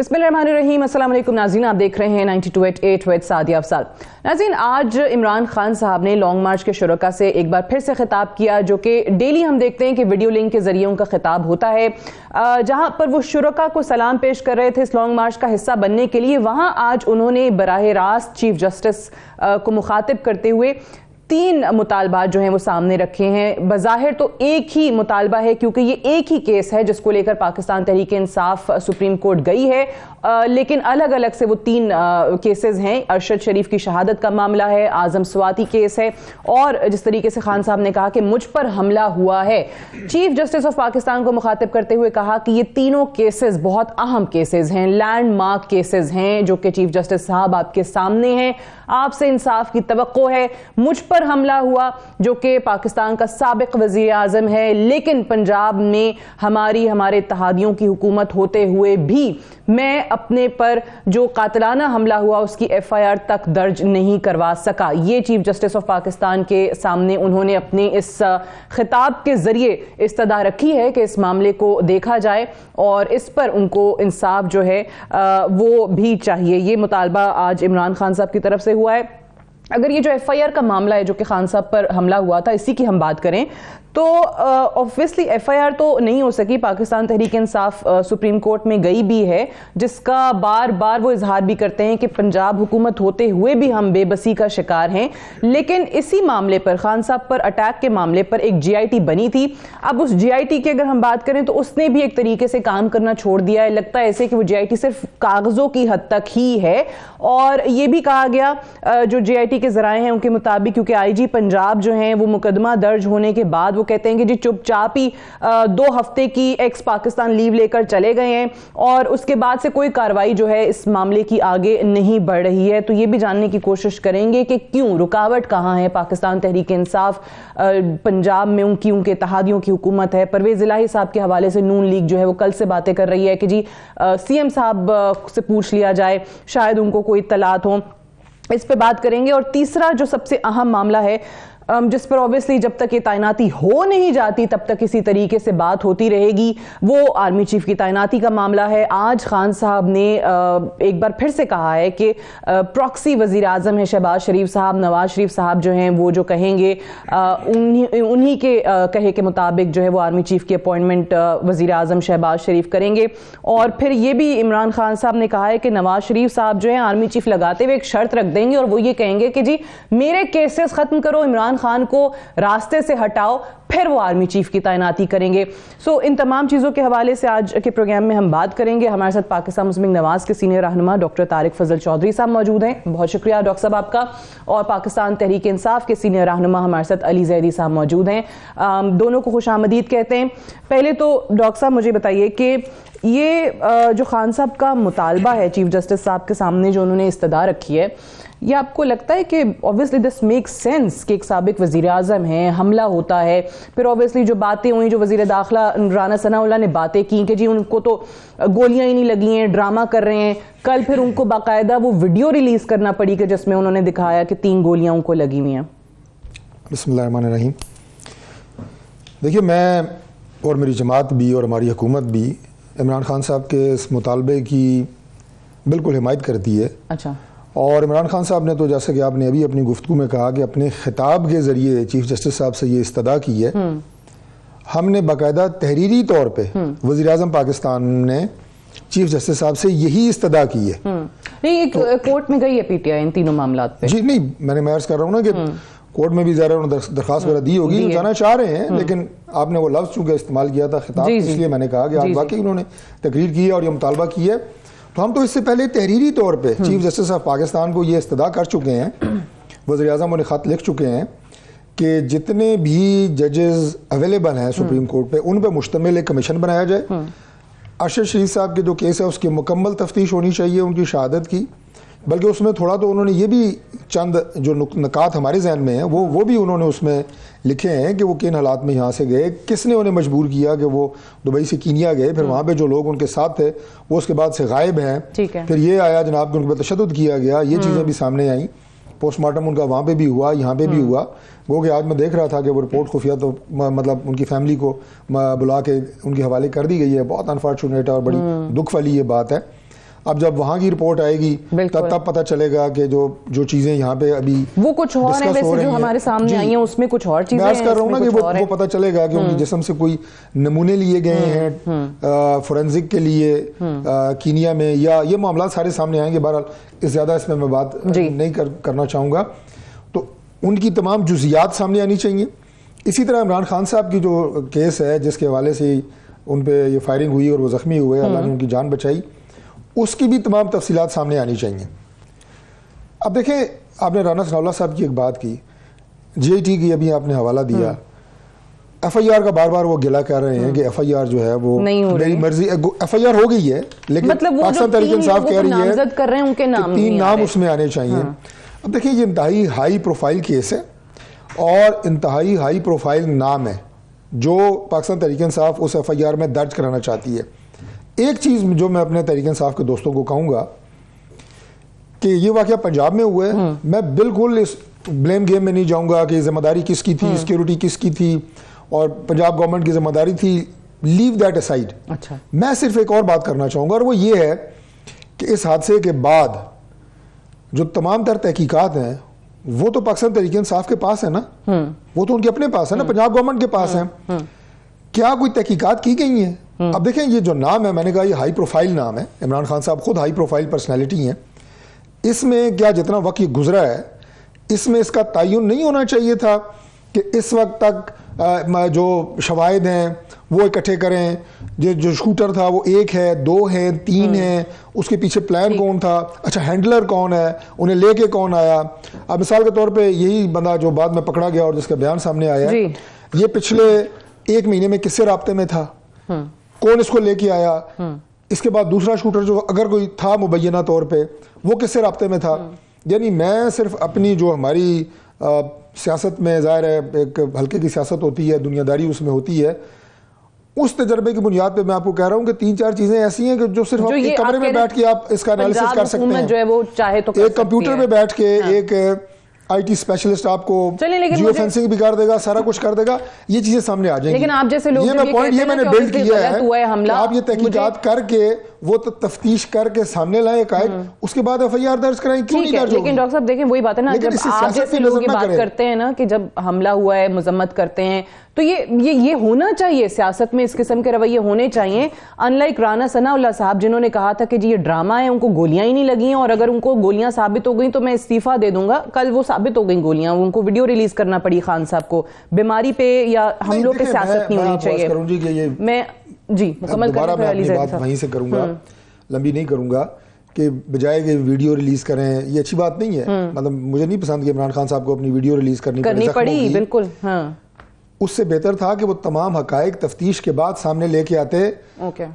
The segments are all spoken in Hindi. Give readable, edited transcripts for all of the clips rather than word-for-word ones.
बिस्मिल्लाहिर्रहमानिर्रहीम। अस्सलाम वालेकुम नाज़रीन, आप देख रहे हैं 92.8 विद सादिया अफसार। नाज़रीन, आज इमरान खान साहब ने लॉन्ग मार्च के शुरका से एक बार फिर से खिताब किया, जो कि डेली हम देखते हैं कि वीडियो लिंक के जरिए उनका खिताब होता है, जहां पर वो शुरका को सलाम पेश कर रहे थे इस लॉन्ग मार्च का हिस्सा बनने के लिए। वहां आज उन्होंने बराह रास्त चीफ जस्टिस को मुखातिब करते हुए 3 मुतालबात जो हैं वो सामने रखे हैं। बज़ाहिर तो एक ही मुतालबा है, क्योंकि ये एक ही केस है जिसको लेकर पाकिस्तान तहरीक इंसाफ सुप्रीम कोर्ट गई है, लेकिन अलग अलग से वो 3 केसेस हैं। अरशद शरीफ की शहादत का मामला है, आजम स्वाति केस है, और जिस तरीके से खान साहब ने कहा कि मुझ पर हमला हुआ है, चीफ जस्टिस ऑफ पाकिस्तान को मुखातिब करते हुए कहा कि ये तीनों केसेस बहुत अहम केसेस हैं, लैंडमार्क केसेस हैं, जो कि चीफ जस्टिस साहब आपके सामने हैं। आपसे इंसाफ की तवक्को है। मुझ पर हमला हुआ, जो कि पाकिस्तान का साबिक वजीर आजम है, लेकिन पंजाब में हमारे इत्तेहादियों की हुकूमत होते हुए भी मैं अपने पर जो कातिलाना हमला हुआ उसकी FIR तक दर्ज नहीं करवा सका। ये चीफ जस्टिस ऑफ पाकिस्तान के सामने उन्होंने अपने इस खिताब के जरिए इस्तदा रखी है कि इस मामले को देखा जाए और इस पर उनको इंसाफ जो है वो भी चाहिए। ये मुतालबा आज इमरान खान साहब की तरफ से हुआ है। अगर ये जो FIR का मामला है जो कि खान साहब पर हमला हुआ था, इसी की हम बात करें तो ऑब्वियसली FIR तो नहीं हो सकी। पाकिस्तान तहरीक इंसाफ सुप्रीम कोर्ट में गई भी है, जिसका बार बार वो इजहार भी करते हैं कि पंजाब हुकूमत होते हुए भी हम बेबसी का शिकार हैं। लेकिन इसी मामले पर, खान साहब पर अटैक के मामले पर एक GIT बनी थी। अब उस GIT की अगर हम बात करें तो उसने भी एक तरीके से काम करना छोड़ दिया है। लगता है ऐसे कि वो GIT सिर्फ कागजों की हद तक ही है। और ये भी कहा गया, जो GIT के जराए हैं उनके मुताबिक, क्योंकि IG पंजाब जो हैं वो मुकदमा दर्ज होने के बाद वो कहते हैं कि जी चुपचाप ही 2 हफ्ते की एक्स पाकिस्तान लीव लेकर चले गए हैं और उसके बाद से कोई कार्रवाई जो है इस मामले की आगे नहीं बढ़ रही है। तो ये भी जानने की कोशिश करेंगे कि क्यों, रुकावट कहां है। पाकिस्तान तहरीक इंसाफ पंजाब में उनके इत्तेहादियों की हुकूमत है। परवेज इलाही साहब के हवाले से नून लीग जो है वो कल से बातें कर रही है कि जी CM साहब से पूछ लिया जाए, शायद उनको कोई इत्तलात हो। इस पे बात करेंगे। और तीसरा जो सबसे अहम मामला है, जिस पर ऑब्वियसली जब तक ये तैनाती हो नहीं जाती तब तक इसी तरीके से बात होती रहेगी, वो आर्मी चीफ की तैनाती का मामला है। आज खान साहब ने एक बार फिर से कहा है कि प्रॉक्सी वजीर आजम है शहबाज शरीफ साहब, नवाज शरीफ साहब जो हैं वो जो कहेंगे उन्हीं के कहे के मुताबिक जो है वो आर्मी चीफ की अपॉइंटमेंट वजीर आजम शहबाज शरीफ करेंगे। और फिर ये भी इमरान खान साहब ने कहा है कि नवाज शरीफ साहब जो है आर्मी चीफ लगाते हुए एक शर्त रख देंगे और वो ये कहेंगे कि जी मेरे केसेस खत्म करो, इमरान खान को रास्ते से हटाओ, फिर वो आर्मी चीफ की तैनाती करेंगे। सो इन तमाम चीज़ों के हवाले से आज के प्रोग्राम में हम बात करेंगे। हमारे साथ पाकिस्तान मुस्लिम लीग नवाज के सीनियर रहनुमा डॉक्टर तारिक फजल चौधरी साहब मौजूद हैं, बहुत शुक्रिया डॉक्टर साहब आपका। और पाकिस्तान तहरीक इंसाफ के सीनियर रहनुमा हमारे साथ अली जैदी साहब मौजूद हैं। दोनों को खुश आमदीद कहते हैं। पहले तो डॉक्टर साहब मुझे बताइए कि ये जो खान साहब का मुतालबा है चीफ जस्टिस साहब के सामने जो उन्होंने इस्तदा रखी है, ये आपको लगता है कि ऑब्वियसली दिस मेक्स सेंस कि एक साबिक वजीर आजम है, हमला होता है, फिर ऑब्वियसली जो बातें हुई, जो वजीर दाखिला राना सनाउल्लाह ने बातें की कि जी उनको तो गोलियां ही नहीं लगी हैं, ड्रामा कर रहे हैं। कल फिर उनको बाकायदा वो वीडियो रिलीज करना पड़ी कि जिसमें उन्होंने दिखाया कि 3 गोलियां उनको लगी हुई हैं। बिस्मिल्लाहिर्रहमानिर्रहीम। देखिए, मैं और मेरी जमात भी और हमारी हुकूमत भी इमरान खान साहब के इस मुतालबे की बिल्कुल हिमायत करती है। अच्छा। और इमरान खान साहब ने तो जैसे कि आपने अभी अपनी गुफ्तगू में कहा कि अपने खिताब के ज़रिए चीफ जस्टिस साहब से ये इस्तदा की है। हमने बाकायदा तहरीरी तौर पे वज़ीर आज़म पाकिस्तान ने चीफ जस्टिस साहब से यही इस्तदा की है। नहीं, एक कोर्ट में गई है PTI इन तीनों मामलात पे। जी नहीं, मैं अर्ज कर रहा हूँ ना कि कोर्ट में भी ज़रा उन्होंने दरख्वास्त वगैरह दी होगी, जाना चाह रहे हैं, लेकिन आपने वो लफ्ज़ चूँकि इस्तेमाल किया था खिताब, इसलिए मैंने कहा कि आप वाकई उन्होंने तकरीर की है और ये मुतालबा की है। तो हम तो इससे पहले तहरीरी तौर पे चीफ जस्टिस ऑफ पाकिस्तान को ये इस्तदा कर चुके हैं, वज़ीर आज़म उन्हें ख़त लिख चुके हैं कि जितने भी जजेस अवेलेबल हैं सुप्रीम कोर्ट पे, उन पे मुश्तमिल एक कमीशन बनाया जाए। अरशद शरीफ साहब के जो केस है उसकी मुकम्मल तफ्तीश होनी चाहिए उनकी शहादत की, बल्कि उसमें थोड़ा तो उन्होंने ये भी चंद जो नुकात हमारे जहन में हैं वो भी उन्होंने उसमें लिखे हैं कि वो किन हालात में यहाँ से गए, किसने उन्हें मजबूर किया कि वो दुबई से कीनिया गए, फिर वहाँ पे जो लोग उनके साथ थे वो उसके बाद से गायब हैं। फिर ये आया जनाब कि उन पर तशद्दुद किया गया, ये चीज़ें भी सामने आई। पोस्टमार्टम उनका वहाँ पे भी हुआ, यहाँ पे भी हुआ। वो कि आज मैं देख रहा था कि वो रिपोर्ट खुफिया तो मतलब उनकी फैमिली को बुला के उनके हवाले कर दी गई है। बहुत अनफॉर्चुनेट और बड़ी दुख वाली ये बात है। अब जब वहां की रिपोर्ट आएगी तब पता चलेगा कि जो चीजें यहाँ पे अभी वो कुछ और है, वैसे जो हमारे सामने आई हैं उसमें कुछ और चीजें मैं कर रहा हूँ ना कि वो पता चलेगा कि उनके जिस्म से कोई नमूने लिए गए हैं फोरेंसिक के लिए कीनिया में, या ये मामला सारे सामने आएंगे। बहरहाल ज्यादा इसमें मैं बात नहीं करना चाहूंगा। तो उनकी तमाम जुजियात सामने आनी चाहिए। इसी तरह इमरान खान साहब की जो केस है जिसके हवाले से उन पे ये फायरिंग हुई और वो जख्मी हुए, अल्लाह ने उनकी जान बचाई, उसकी भी तमाम तफसीलात सामने आनी चाहिए। अब देखें, आपने राना सनाउल्लाह साहब की एक बात की, GIT की अभी आपने हवाला दिया, FIR का बार बार वो गिला कर रहे हैं कि FIR जो है वो मेरी मर्जी, FIR हो गई है लेकिन मतलब पाकिस्तान तहरीक इंसाफ कह रही है कर रहे हैं उनके नाम 3 नाम उसमें आने चाहिए। अब देखिए, ये इंतहाई हाई प्रोफाइल केस है और इंतहाई हाई प्रोफाइल नाम है जो पाकिस्तान तहरीक इंसाफ उस FIR में दर्ज कराना चाहती है। एक चीज़ जो मैं अपने तहरीक इंसाफ के दोस्तों को कहूँगा कि ये वाक़या पंजाब में हुआ है, मैं बिल्कुल इस ब्लेम गेम में नहीं जाऊँगा कि जिम्मेदारी किसकी थी, सिक्योरिटी किसकी थी और पंजाब गवर्नमेंट की जिम्मेदारी थी, लीव दैट असाइड। अच्छा, मैं सिर्फ एक और बात करना चाहूँगा और वो ये है कि इस हादसे के बाद जो तमाम तर तहकीकात हैं वो तो पाकिस्तान तहरीक इंसाफ के पास है ना, वो तो उनके अपने पास है ना, पंजाब गवर्नमेंट के पास है। क्या कोई तहकीकात की गई है? अब देखें, ये जो नाम है, मैंने कहा ये हाई प्रोफाइल नाम है, इमरान खान साहब खुद हाई प्रोफाइल पर्सनैलिटी हैं। इसमें क्या जितना वक्त ये गुजरा है इसमें इसका तयन नहीं होना चाहिए था कि इस वक्त तक जो शवाहिद हैं वो इकट्ठे करें, जो शूटर था वो 1 है, 2 है, 3 है, उसके पीछे प्लान कौन था, अच्छा हैंडलर कौन है, उन्हें लेके कौन आया। अब मिसाल के तौर पे यही बंदा जो बाद में पकड़ा गया और जिसका बयान सामने आया, ये पिछले 1 महीने में किससे राब्ते में था, कौन इसको लेके आया, इसके बाद दूसरा शूटर जो अगर कोई था मुबैना तौर पे वो किससे राब्ते में था। यानी मैं सिर्फ अपनी जो हमारी सियासत में ज़ाहिर है एक हल्के की सियासत होती है, दुनियादारी उसमें होती है, उस तजर्बे की बुनियाद पे मैं आपको कह रहा हूँ कि 3-4 चीजें ऐसी हैं कि जो सिर्फ एक कमरे में बैठ के आप इसका एनालिसिस कर सकते हैं, जो है वो चाहे तो एक कंप्यूटर में बैठ के एक IT स्पेशलिस्ट आपको जियो फेंसिंग भी कर देगा, सारा कुछ कर देगा, ये चीजें सामने आ जाएंगी। लेकिन आप जैसे लोग ये मैंने बिल्ड किया है हमला, आप ये तहकीकात करके वो तफ्तीश करके सामने लाए उसके बाद FIR दर्ज कराएं, क्यों नहीं दर्ज होगी? लेकिन डॉक्टर साहब देखें, वही बात है ना, जब आप जैसे लोग ये बात करते हैं ना कि जब हमला हुआ है मजम्मत करते हैं, तो ये होना चाहिए, सियासत में इस किस्म के रवैये होने चाहिए। अनलाइक राना सनाउल्लाह साहब जिन्होंने कहा था कि जी ये ड्रामा है, उनको गोलियां ही नहीं लगी हैं और अगर उनको गोलियां साबित हो गई तो मैं इस्तीफा दे दूंगा। कल वो साबित हो गई गोलियां, उनको वीडियो रिलीज करना पड़ी खान साहब को। बीमारी पे या हमलों पे सियासत नहीं होनी चाहिए। मैं मुकम्मल वहीं से करूंगा, लंबी नहीं करूंगा कि बजाय कि वीडियो रिलीज करें, ये अच्छी बात नहीं है। मतलब मुझे नहीं पसंद कि इमरान खान साहब को अपनी वीडियो रिलीज करनी पड़ी, बिल्कुल। उससे बेहतर था कि वो तमाम हकायक तफ्तीश के बाद सामने लेके आते।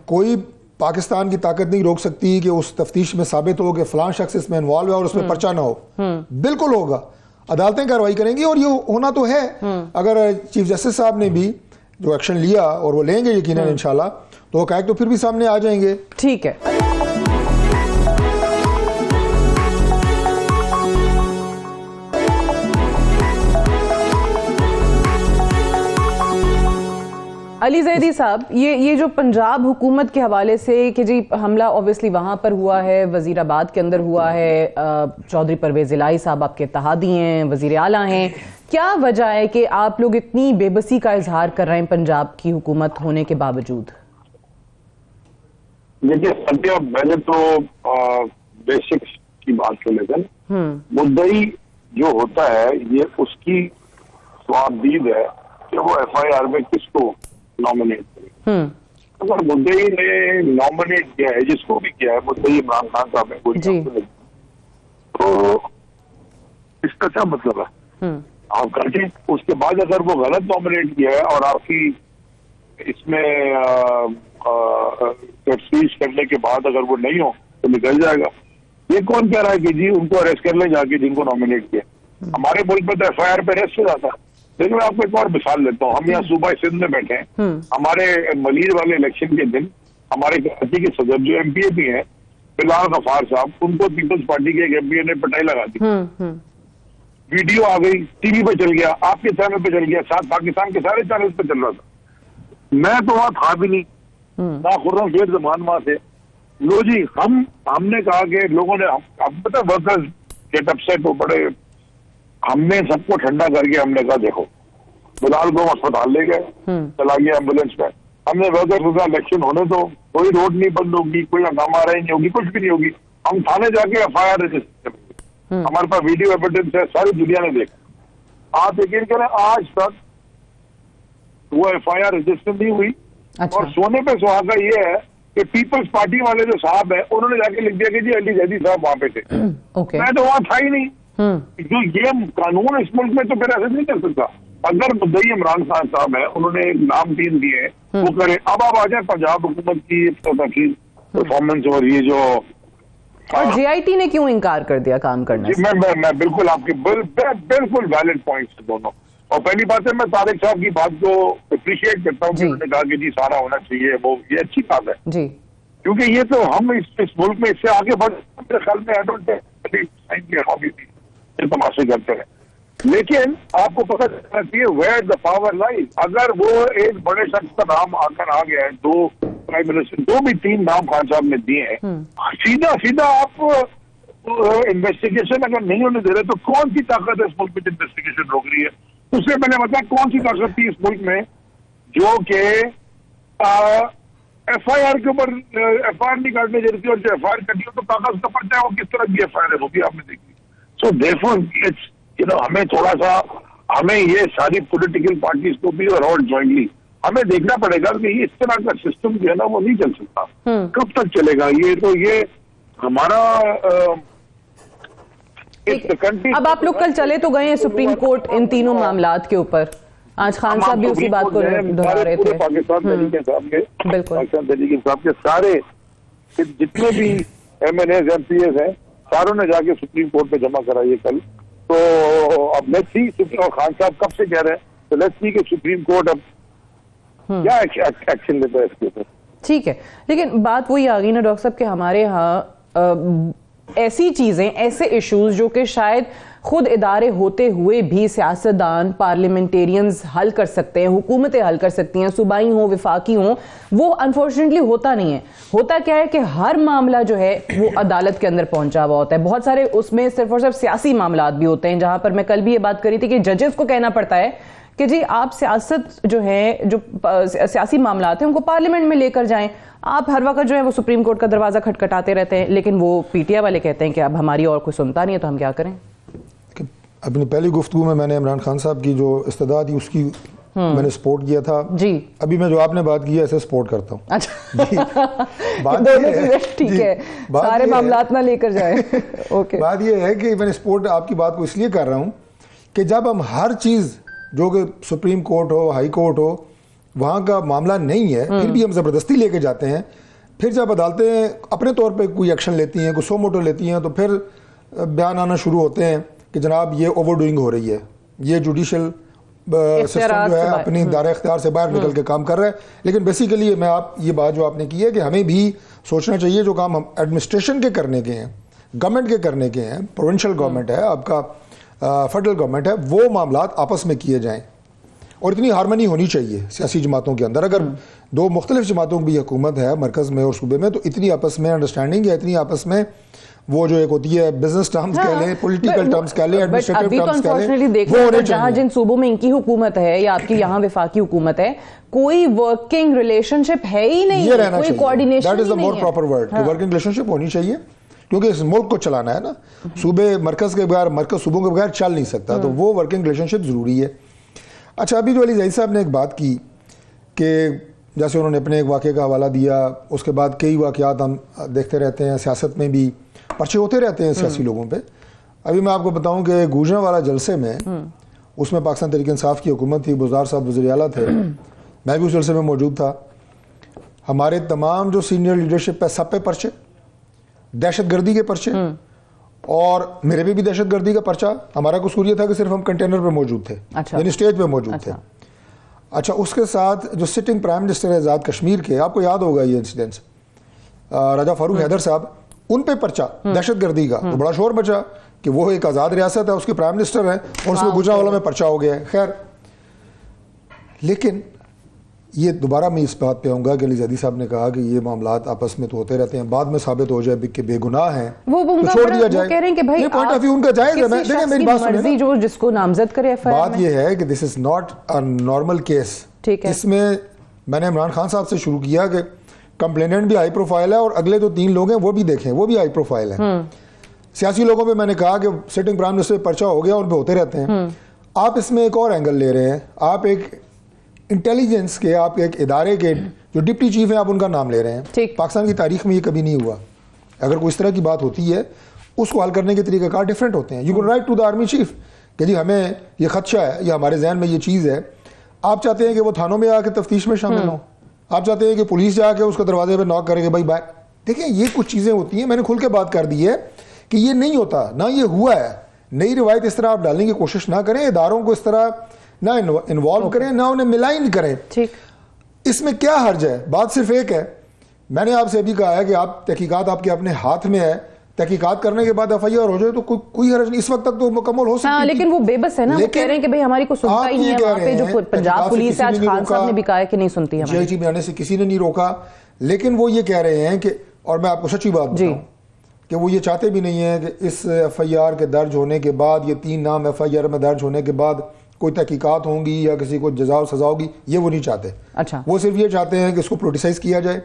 कोई पाकिस्तान की ताकत नहीं रोक सकती कि उस तफ्तीश में साबित हो कि फलां शख्स इसमें इन्वॉल्व है और उसमें पर्चा ना हो। बिल्कुल होगा, अदालतें कार्रवाई करेंगी और ये होना तो है। अगर चीफ जस्टिस साहब ने भी जो एक्शन लिया और वो लेंगे यकीनन इंशाल्लाह, तो हकायक तो फिर भी सामने आ जाएंगे। ठीक है। अली जैदी साहब, ये जो पंजाब हुकूमत के हवाले से कि जी हमला ऑब्वियसली वहाँ पर हुआ है, वजीराबाद के अंदर हुआ है, चौधरी परवेज इलाही साहब आपके इत्तेहादी हैं, वजीर आला हैं, क्या वजह है कि आप लोग इतनी बेबसी का इजहार कर रहे हैं पंजाब की हुकूमत होने के बावजूद? देखिए सत्या, पहले तो बेसिक की बात को लेकर मुद्दई जो होता है ये उसकी स्वाबदीद है कि वो FIR में किसको नॉमिनेट करे। अगर मुद्दई ने नॉमिनेट किया है, जिसको भी किया है, मुद्दई इमरान खान साहब है, तो इसका क्या मतलब है? आप काटें, उसके बाद अगर वो गलत नॉमिनेट किया है और आपकी इसमें तफ्तीश करने के बाद अगर वो नहीं हो तो निकल जाएगा। ये कौन कह रहा है कि जी उनको अरेस्ट कर ले जाके जिनको नॉमिनेट किया? हमारे मुल्क में तो FIR पे अरेस्ट हो जाता है। लेकिन मैं आपको एक और मिसाल लेता हूँ। हम यहाँ सूबा सिंध में बैठे हैं, हमारे मलीर वाले इलेक्शन के दिन हमारे कराची के सदर जो MPA भी हैं बिलाल गफार साहब, उनको पीपल्स पार्टी के एक MPA ने पिटाई लगा दी। वीडियो आ गई, TV पे चल गया, आपके चैनल पे चल गया, साथ पाकिस्तान के सारे चैनल पे चल रहा था। मैं तो वहां था भी नहीं, ना खुर्रम शेख जमान वहां थे, लो जी, हमने कहा कि लोगों ने, अब पता वर्कर्स गेट अपसेट हो बड़े, हमने सबको ठंडा करके हमने कहा देखो, बिलाल को अस्पताल ले गए, चला गया एम्बुलेंस में। हमने वर्कर्स का इलेक्शन होने दो, कोई रोड नहीं बंद होगी, कोई हंगामा नहीं होगी, कुछ भी नहीं होगी। हम थाने जाके FIR रजिस्टर करेंगे, हमारे पास वीडियो एविडेंस है, सारी दुनिया ने देखा। आप यकीन करें आज तक वो FIR रजिस्टर नहीं हुई। अच्छा। और सोने पे सुहागा ये है कि पीपल्स पार्टी वाले जो साहब है उन्होंने जाके लिख दिया कि जी अली जैदी साहब वहां पे थे। मैं तो वहां था ही नहीं। जो ये कानून इस मुल्क में तो फिर ऐसे नहीं कर सकता। अगर मुद्दई इमरान खान साहब है, उन्होंने एक नाम टीम दिए, वो करे। अब आप आ जाए पंजाब हुकूमत की परफॉर्मेंस और ये जो, और JIT ने क्यों इनकार कर दिया काम करने से? मैं बिल्कुल आपके बिल्कुल वैलिड पॉइंट्स है दोनों। और पहली बात है, मैं तारिक साहब की बात को अप्रिशिएट करता हूँ कि उन्होंने कहा कि जी सारा होना चाहिए, वो ये अच्छी बात है जी, क्योंकि ये तो हम इस मुल्क में इससे आगे बढ़, मेरे ख्याल में आई डोंट तमाशे करते हैं। लेकिन आपको पता चलना चाहिए वेयर द पावर लाइज। अगर वो एक बड़े शख्स का नाम आकर आ गया है, 2 प्राइम मिनिस्टर, 2 भी 3 नाम खान साहब ने दिए हैं, सीधा आप इन्वेस्टिगेशन अगर नहीं होने दे रहे तो कौन सी ताकत है इस मुल्क में इन्वेस्टिगेशन रोक रही है? उससे मैंने बताया कौन सी ताकत थी इस मुल्क में जो कि FIR के ऊपर FIR नहीं काटने जरूरत थी, और जो FIR कटी हो तो कागज का पर्चा है, वो किस तरह की FIR है वो भी आपने देखी। सो देयरफॉर इट्स हमें थोड़ा सा, हमें ये सारी पॉलिटिकल पार्टीज को भी और जॉइंटली हमें देखना पड़ेगा कि इस तरह का सिस्टम जो है ना वो नहीं चल सकता। कब तक चलेगा ये हमारा अब आप लोग कल चले तो गए हैं सुप्रीम कोर्ट इन तीनों मामलात के ऊपर। आज खान साहब भी उसी बात को दोहरा रहे थे। पाकिस्तान तहरीक साहब के, बिल्कुल पाकिस्तान तहरीक साहब के सारे जितने भी MNAs MPAs हैं, सारों ने जाके सुप्रीम कोर्ट में जमा कराइए कल। तो अब लेट्स सी, और खान साहब कब से कह रहे हैं, तो लेट्स सी कि सुप्रीम कोर्ट अब क्या एक्शन लेता है इसके ऊपर। ठीक है, लेकिन बात वही आ गई ना डॉक्टर साहब कि हमारे यहाँ ऐसी चीजें, ऐसे इश्यूज जो कि शायद खुद इदारे होते हुए भी सियासतदान, पार्लियामेंटेरियंस हल कर सकते हैं, हुकूमतें हल कर सकती हैं, सूबाई हो, विफाकी हो, वो अनफॉर्चुनेटली होता नहीं है। होता क्या है कि हर मामला जो है वो अदालत के अंदर पहुंचा हुआ होता है। बहुत सारे उसमें सिर्फ और सिर्फ सियासी मामलात भी होते हैं, जहां पर मैं कल भी ये बात करी थी कि जजेस को कहना पड़ता है कि जी आप सियासत जो है, जो सियासी मामलात हैं उनको पार्लियामेंट में लेकर जाएं। आप हर वक्त जो है वो सुप्रीम कोर्ट का दरवाजा खटखटाते रहते हैं, लेकिन वो PTI वाले कहते हैं कि अब हमारी और कोई सुनता नहीं है, तो हम क्या करें। अपनी पहली गुफ्तगू में मैंने इमरान खान साहब की जो इस्तदा थी उसकी मैंने सपोर्ट किया था जी। अभी मैं जो आपने बात की है ऐसे सपोर्ट करता हूँ। अच्छा बात ठीक है, सारे मामलात ना लेकर जाए। ओके, बात ये है कि मैंने सपोर्ट आपकी बात को इसलिए कर रहा हूँ कि जब हम हर चीज़ जो कि सुप्रीम कोर्ट हो, हाई कोर्ट हो, वहाँ का मामला नहीं है, फिर भी हम ज़बरदस्ती लेके जाते हैं। फिर जब अदालतें अपने तौर पे कोई एक्शन लेती हैं, कोई सो मोटो लेती हैं, तो फिर बयान आना शुरू होते हैं कि जनाब ये ओवर डूइंग हो रही है, ये जुडिशल सिस्टम जो है अपनी दायरे इख्तियार से बाहर निकल के काम कर रहा है। लेकिन बेसिकली ये बात जो आपने की है कि हमें भी सोचना चाहिए जो काम हम एडमिनिस्ट्रेशन के करने के हैं, गवर्नमेंट के करने के हैं, प्रोविंशियल गवर्नमेंट है, आपका फेडरल गवर्नमेंट है, वो मामलात आपस में किए जाएं। और इतनी हारमनी होनी चाहिए सियासी जमातों के अंदर। अगर 2 मुख्तलिफ जमातों की हुकूमत है मरकज़ में और सूबे में, तो इतनी आपस में अंडरस्टैंडिंग या इतनी आपस में वो जो एक होती है बिजनेस टर्म्स कह लें, पॉलिटिकल टर्म्स कह लें, एडमिनिस्ट्रेटिव टर्म्स कह लें, वो होने जहां जिन सूबों में इनकी हुकूमत है या आपकी यहाँ विफाकी हुकूमत है, कोई वर्किंग रिलेशनशिप है ही नहीं, ये रहना कोई coordination that is the more proper word. Working relationship होनी चाहिए, क्योंकि इस मुल्क को चलाना है ना, सूबे मरकज के बगैर, मरकज सूबों के बगैर चल नहीं सकता, तो वो वर्किंग रिलेशनशिप जरूरी है। अच्छा, अभी जो अली जैदी साहब ने एक बात की कि जैसे उन्होंने अपने एक वाक़े का हवाला दिया, उसके बाद कई वाक़यात हम देखते रहते हैं, सियासत में भी पर्चे होते रहते हैं सियासी लोगों पे। अभी मैं आपको बताऊं कि गुजरांवाला जलसे में उसमें पाकिस्तान तहरीक इंसाफ की हुकूमत थी, बुज़दार साहब वज़ीर आला थे, मैं भी उस जलसे में मौजूद था। हमारे तमाम जो सीनियर लीडरशिप है सब पे पर्चे, दहशतगर्दी के पर्चे, और मेरे पे भी दहशतगर्दी का पर्चा। हमारा कसूर ये था कि सिर्फ हम कंटेनर पे मौजूद थे, यानी स्टेज पे मौजूद थे। अच्छा, उसके साथ जो सिटिंग प्राइम मिनिस्टर है आज़ाद कश्मीर के, आपको याद होगा ये इंसिडेंस, राजा फारूक हैदर साहब, उन पे पर्चा दहशतगर्दी का। तो बड़ा शोर बचा कि वो एक आज़ाद रियासत है, उसके प्राइम मिनिस्टर हैं, और उसमें गुजरांवाला में पर्चा हो गया है। खैर, लेकिन ये दोबारा मैं इस बात पे आऊंगा कि अली जैदी साहब ने कहा कि ये मामलात आपस में तो होते रहते हैं, बाद में साबित हो जाए कि बेगुनाह हैं तो छोड़ दिया जाए। कह रहे हैं कि भाई पॉइंट ऑफ व्यू उनका जायज है। देखिए मेरी बात सुनिए, जो जिसको नामजद करे बात ये है कि this is not a normal case. ठीक है, इसमें मैंने इमरान खान साहब से शुरू किया कि कंप्लेनेंट भी हाई प्रोफाइल है और अगले जो 3 लोग हैं वो भी देखें, वो भी हाई प्रोफाइल है। सियासी लोगों पे मैंने कहा कि सिटिंग प्राइम मिनिस्टर पर्चा हो गया, उन पे होते रहते हैं। आप इसमें एक और एंगल ले रहे हैं, आप एक इंटेलिजेंस के, आप एक इदारे के जो डिप्टी चीफ है, आप उनका नाम ले रहे हैं। पाकिस्तान की तारीख में ये कभी नहीं हुआ। अगर कोई इस तरह की बात होती है, उसको हल करने के तरीक़ाकार डिफरेंट होते हैं। You can write to the army chief कि जी हमें ये खदशा है या हमारे जहन में ये चीज़ है। आप चाहते हैं कि वो थानों में आके तफ्तीश में शामिल हो, आप चाहते हैं कि पुलिस जाके उसके दरवाजे पर नॉक करेंगे भाई बाय। देखिए ये कुछ चीज़ें होती हैं, मैंने खुल के बात कर दी है कि ये नहीं होता, ना ये हुआ है। नई रिवायत इस तरह आप डालने की कोशिश ना करें, इदारों को इस तरह ना इन्वॉल्व करें, ना उन्हें मिलाइन करें। ठीक, इसमें क्या हर्ज है? बात सिर्फ एक है, मैंने आपसे अभी कहा है कि आप तहकीकात आपके अपने हाथ में है, तहकीकात करने के बाद FIR हो जाए तो कोई हर्ज नहीं। इस वक्त तक तो मुकम्मल हो सकती है। लेकिन वो बेबस है ना, वो कह रहे हैं कि भाई हमारी को सुनता ही नहीं है। वहाँ पे जो पंजाब पुलिस है, आज खान साहब ने भी कहा है कि नहीं सुनती है। GIG में आने से किसी ने नहीं रोका, लेकिन वो ये कह रहे हैं कि, और मैं आपको सच्ची बात बताऊं कि वो ये चाहते भी नहीं है कि इस FIR के दर्ज होने के बाद, ये 3 नाम FIR में दर्ज होने के बाद कोई तहकीकात होंगी या किसी को जज़ा और सजा होगी, ये वो नहीं चाहते। अच्छा, वो सिर्फ ये चाहते हैं कि इसको प्रोटिसाइज किया जाए।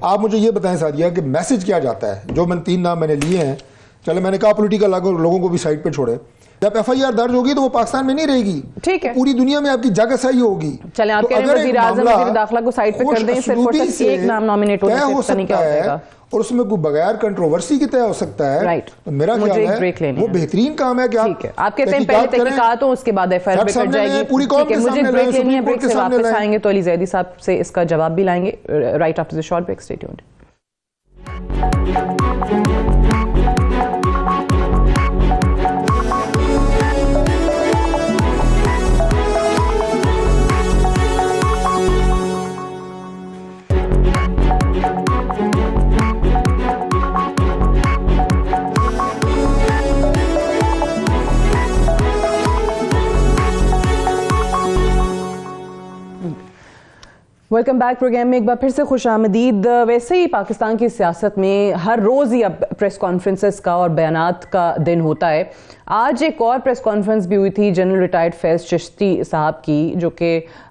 आप मुझे ये बताएं सादिया कि मैसेज क्या जाता है? जो मैंने 3 नाम मैंने लिए हैं, चले मैंने कहा पॉलिटिकल लोगों को भी साइड पे छोड़े, जब FIR दर्ज होगी तो वो पाकिस्तान में नहीं रहेगी, ठीक है, पूरी दुनिया में आपकी जगह होगी। चलें, आप कह रहे हैं वज़ीर आज़म वज़ीर दाखिला को साइड पे कर दें, सिर्फ और सिर्फ एक नाम नॉमिनेट हो सकता है और उसमें कोई बगैर कंट्रोवर्सी की तय हो सकता है। राइट, तो मेरा ख्याल है वो बेहतरीन काम है कि आप कहते हैं पहले तहकीकात हो, उसके बाद FIR पे कर जाएगी। पूरी कौम के मुझे सामने ब्रेक लेनी है, ब्रेक से वापस लाएं। आएंगे तो अली जैदी साहब से इसका जवाब भी लाएंगे। Right after the short break, stay tuned. Welcome back program में एक बार फिर से खुश आमदीद। वैसे ही पाकिस्तान की सियासत में हर रोज़ ही अब प्रेस कॉन्फ्रेंसेस का और बयानात का दिन होता है। आज एक और प्रेस कॉन्फ्रेंस भी हुई थी जनरल रिटायर्ड फैज़ चिश्ती साहब की, जो कि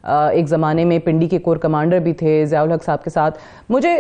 एक ज़माने में पिंडी के कोर कमांडर भी थे, ज़ियाउल हक साहब के साथ। मुझे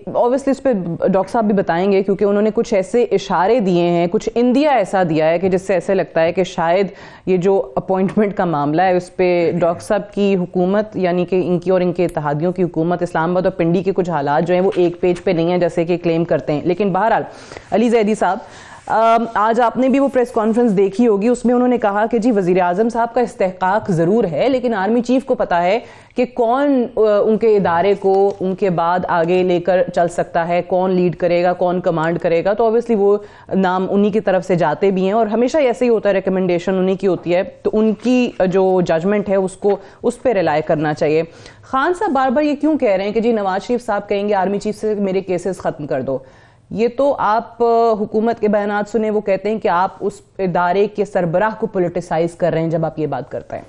ऑब्वियसली इस पर डॉक्टर साहब भी बताएंगे, क्योंकि उन्होंने कुछ ऐसे इशारे दिए हैं, कुछ इंदिया ऐसा दिया है कि जिससे ऐसे लगता है कि शायद ये जो अपॉइंटमेंट का मामला है उस पर डॉक्टर साहब की हुकूमत, यानी कि इनकी और इनके इत्तेहादियों की हुकूमत, इस्लामाबाद और पिंडी के कुछ हालात जो हैं वो एक पेज पे नहीं है जैसे कि क्लेम करते हैं। लेकिन बहरहाल अली जैदी साहब, आज आपने भी वो प्रेस कॉन्फ्रेंस देखी होगी, उसमें उन्होंने कहा कि जी वज़ीर आज़म साहब का इस्तेहकाक ज़रूर है, लेकिन आर्मी चीफ को पता है कि कौन उनके इदारे को उनके बाद आगे लेकर चल सकता है, कौन लीड करेगा, कौन कमांड करेगा। तो ऑब्वियसली वो नाम उन्हीं की तरफ से जाते भी हैं और हमेशा ऐसे ही होता है, रिकमेंडेशन उन्हीं की होती है, तो उनकी जो जजमेंट है उसको उस पर रिलाय करना चाहिए। खान साहब बार बार ये क्यों कह रहे हैं कि जी नवाज शरीफ साहब कहेंगे आर्मी चीफ से मेरे केसेस ख़त्म कर दो? ये तो आप हुकूमत के बयानात सुने, वो कहते हैं कि आप उस इदारे के सरबराह को पॉलिटिसाइज कर रहे हैं जब आप ये बात करते हैं।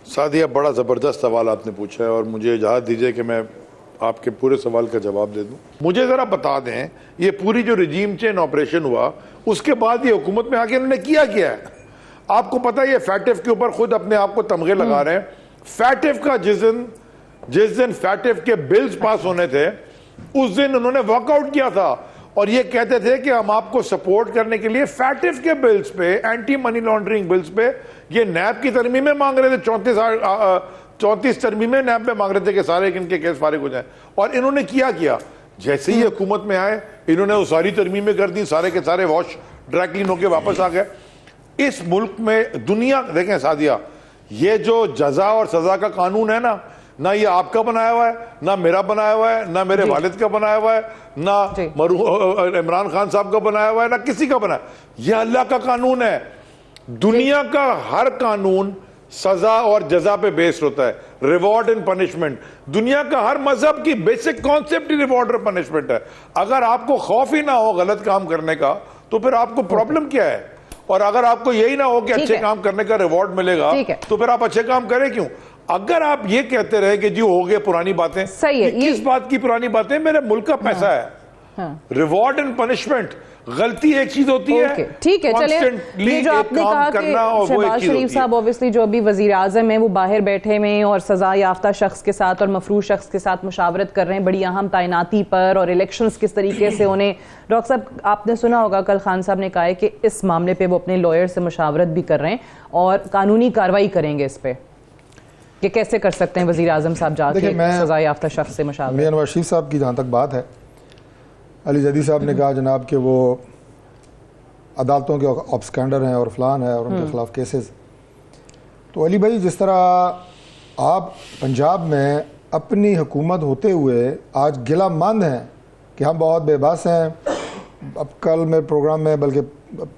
सादिया, बड़ा ज़बरदस्त सवाल आपने पूछा है और मुझे इजाज़त दीजिए कि मैं आपके पूरे सवाल का जवाब दे दूं। मुझे ज़रा बता दें, ये पूरी जो रिजीम चेंज ऑपरेशन हुआ उसके बाद ये हुकूमत में आके इन्होंने किया है? आपको पता है ये फैटिफ के ऊपर खुद अपने आप को तमगे लगा रहे हैं। फैटिफ का जिस दिन फैटिफ के बिल्स पास होने थे उस दिन उन्होंने वॉकआउट किया था और ये कहते थे कि हम आपको सपोर्ट करने के लिए फैटिफ के बिल्स पे, एंटी मनी लॉन्ड्रिंग बिल्स पे, ये नैब की तरमीमें मांग रहे थे। 34 तरमीमें नैब में मांग रहे थे कि सारे इनके केस फारिग हो जाए। और इन्होंने किया जैसे ही हुकूमत में आए इन्होंने वो सारी तरमीमें कर दी, सारे के सारे वॉश ड्राई क्लीन होकर वापस आ गए। इस मुल्क में दुनिया देखें सादिया, ये जो जजा और सजा का कानून है ना ये आपका बनाया हुआ है, ना मेरा बनाया हुआ है, ना मेरे वालिद का बनाया हुआ है, ना इमरान खान साहब का बनाया हुआ है, ना किसी का बनाया। ये अल्लाह का कानून है। दुनिया का हर कानून सजा और जजा पे बेस्ड होता है, रिवॉर्ड एंड पनिशमेंट। दुनिया का हर मजहब की बेसिक कॉन्सेप्ट ही रिवॉर्ड और पनिशमेंट है। अगर आपको खौफ ही ना हो गलत काम करने का तो फिर आपको प्रॉब्लम क्या है? और अगर आपको यही ना हो कि अच्छे काम करने का रिवॉर्ड मिलेगा तो फिर आप अच्छे काम करें क्यों? अगर आप ये कहते रहे कि जी हो गए पुरानी बातें, सही है, किस बात की पुरानी बातें, मेरे मुल्क का पैसा है। रिवॉर्ड एंड पनिशमेंट, गलती एक चीज होती है, ठीक है। चलिए, ये जो आपने कहा कि शहबाज शरीफ साहब ऑब्वियसली जो अभी वजीर आजम है वो बाहर बैठे हुए हैं और सजा याफ्ता शख्स के साथ और मफरूज शख्स के साथ मुशावरत कर रहे हैं बड़ी अहम तैनाती पर और इलेक्शंस किस तरीके से उन्हें। डॉक्टर साहब, आपने सुना होगा कल खान साहब ने कहा है कि इस मामले पर वो अपने लॉयर से मुशावरत भी कर रहे हैं और कानूनी कार्रवाई करेंगे इस पर कि कैसे कर सकते हैं वजीर आजम साहब जाके सजा याफ्ता शख्स से मुशावरत। मियां नवाज शरीफ साहब की जहाँ तक बात है, अली जदी साहब ने कहा जनाब कि वो अदालतों के ऑब्सकैंडर हैं और फलान है और उनके खिलाफ केसेस। तो अली भाई, जिस तरह आप पंजाब में अपनी हुकूमत होते हुए आज गिला मंद हैं कि हम बहुत बेबस हैं, अब कल मैं प्रोग्राम में, बल्कि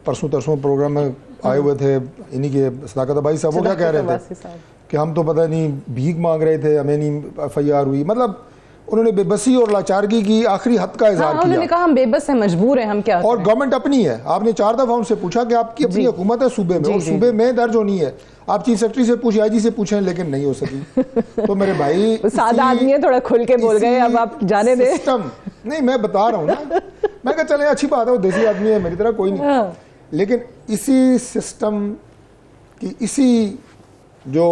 परसों तरसों प्रोग्राम में आए हुए थे इन्हीं के सदाकत भाई साहब, वो क्या कह रहे थे कि हम तो पता नहीं भीख मांग रहे थे, हमें नहीं FIR हुई। मतलब उन्होंने बेबसी और लाचारगी की आखिरी हद का इजहार किया। उन्होंने कहा हम बेबस हैं, मजबूर हैं, हम क्या और गवर्नमेंट अपनी है। आपने 4 दफा उनसे पूछा कि आपकी अपनी हुकूमत है सूबे में, और सूबे में दर्ज होनी है। आप चीफ सेक्रेटरी से पूछे, IG से पूछें, लेकिन नहीं हो सकी। तो मेरे भाई सादा आदमी है, थोड़ा खुल के बोल गए, अब आप जाने दे। सिस्टम नहीं, मैं बता रहा हूँ ना, मैं कहा चले अच्छी बात है, वो देसी आदमी है मेरी तरह, कोई नहीं। लेकिन इसी सिस्टम की, इसी जो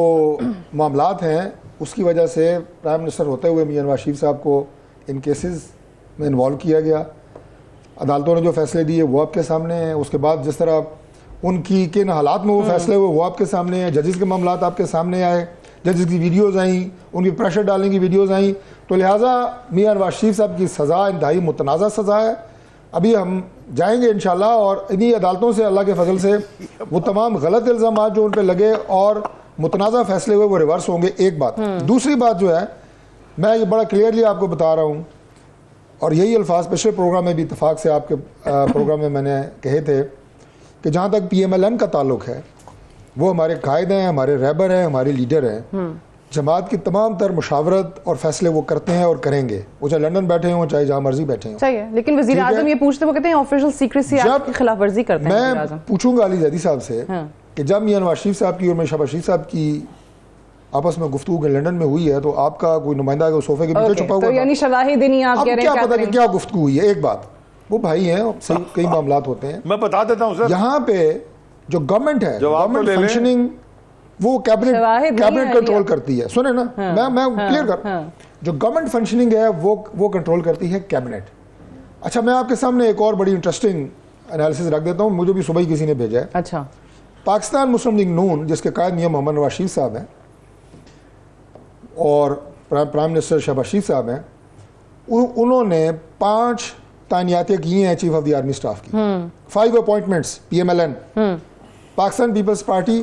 मामलात हैं, उसकी वजह से प्राइम मिनिस्टर होते हुए मियां नवाज शरीफ साहब को इन केसेस में इन्वॉल्व किया गया। अदालतों ने जो फैसले दिए वो आपके सामने हैं। उसके बाद जिस तरह उनकी किन हालात में वो फैसले हुए वो आपके सामने हैं। जजेस के मामलात आपके सामने आए, जजेस की वीडियोज़ आई, उनकी प्रेशर डालने की वीडियोज़ आई। तो लिहाजा मियां नवाज शरीफ साहब की सज़ा इंतहाई मुतनाज़ा सज़ा है। अभी हम जाएंगे इंशाल्लाह और इन्हीं अदालतों से अल्लाह के फजल से वो तमाम गलत इल्ज़ामात जो उन पर लगे और मुतनाज़ा फैसले हुए वो रिवर्स होंगे। एक बात। दूसरी बात जो है, मैं ये बड़ा क्लियरली आपको बता रहा हूँ, और यही अल्फाज पिछले प्रोग्राम में भी इत्तेफाक से आपके प्रोग्राम में मैंने कहे थे कि जहाँ तक PMLN का ताल्लुक है, वो हमारे कायद हैं, हमारे रहबर हैं, हमारे लीडर हैं। जमात की तमाम तर मुशावरत और फैसले वो करते हैं और करेंगे, वो चाहे लंदन बैठे हों चाहे जहाँ मर्जी बैठे हों। सही है, लेकिन वज़ीर आज़म ये पूछते, वो कहते हैं ऑफिशियल सीक्रेसी एक्ट की खिलाफ वर्जी करते हैं। मैं पूछूंगा अली जदी साहब से कि जब मियां नवाज शरीफ साहब की और शहबाज शरीफ साहब की आपस में गुफ्तगू लंदन में हुई है, तो आपका कोई नुमाइंदा सोफे के पीछे छुपा हुआ तो यानी शवाहिद नहीं, आप कह रहे हैं क्या पता कि क्या गुफ्तगू हुई है। एक बात, वो भाई हैं, कई मामलात होते हैं, मैं बता देता हूं सर। यहाँ पे जो गवर्नमेंट है, गवर्नमेंट फंक्शनिंग वो कैबिनेट कंट्रोल करती है। सुने ना, मैं क्लियर कर, जो गवर्नमेंट फंक्शनिंग है वो कंट्रोल करती है कैबिनेट। अच्छा, मैं आपके सामने एक और बड़ी इंटरेस्टिंग एनालिसिस रख देता हूँ, मुझे भी सुबह ही किसी ने भेजा है। अच्छा, पाकिस्तान मुस्लिम लीग नून, जिसके कायद मियां मोहम्मद नवाज शरीफ साहब हैं और प्राइम मिनिस्टर शहबाज शरीफ साहब हैं, उन्होंने 5 तायनियातें की हैं chief of the army staff की। 5 appointments PMLN, Pakistan Peoples Party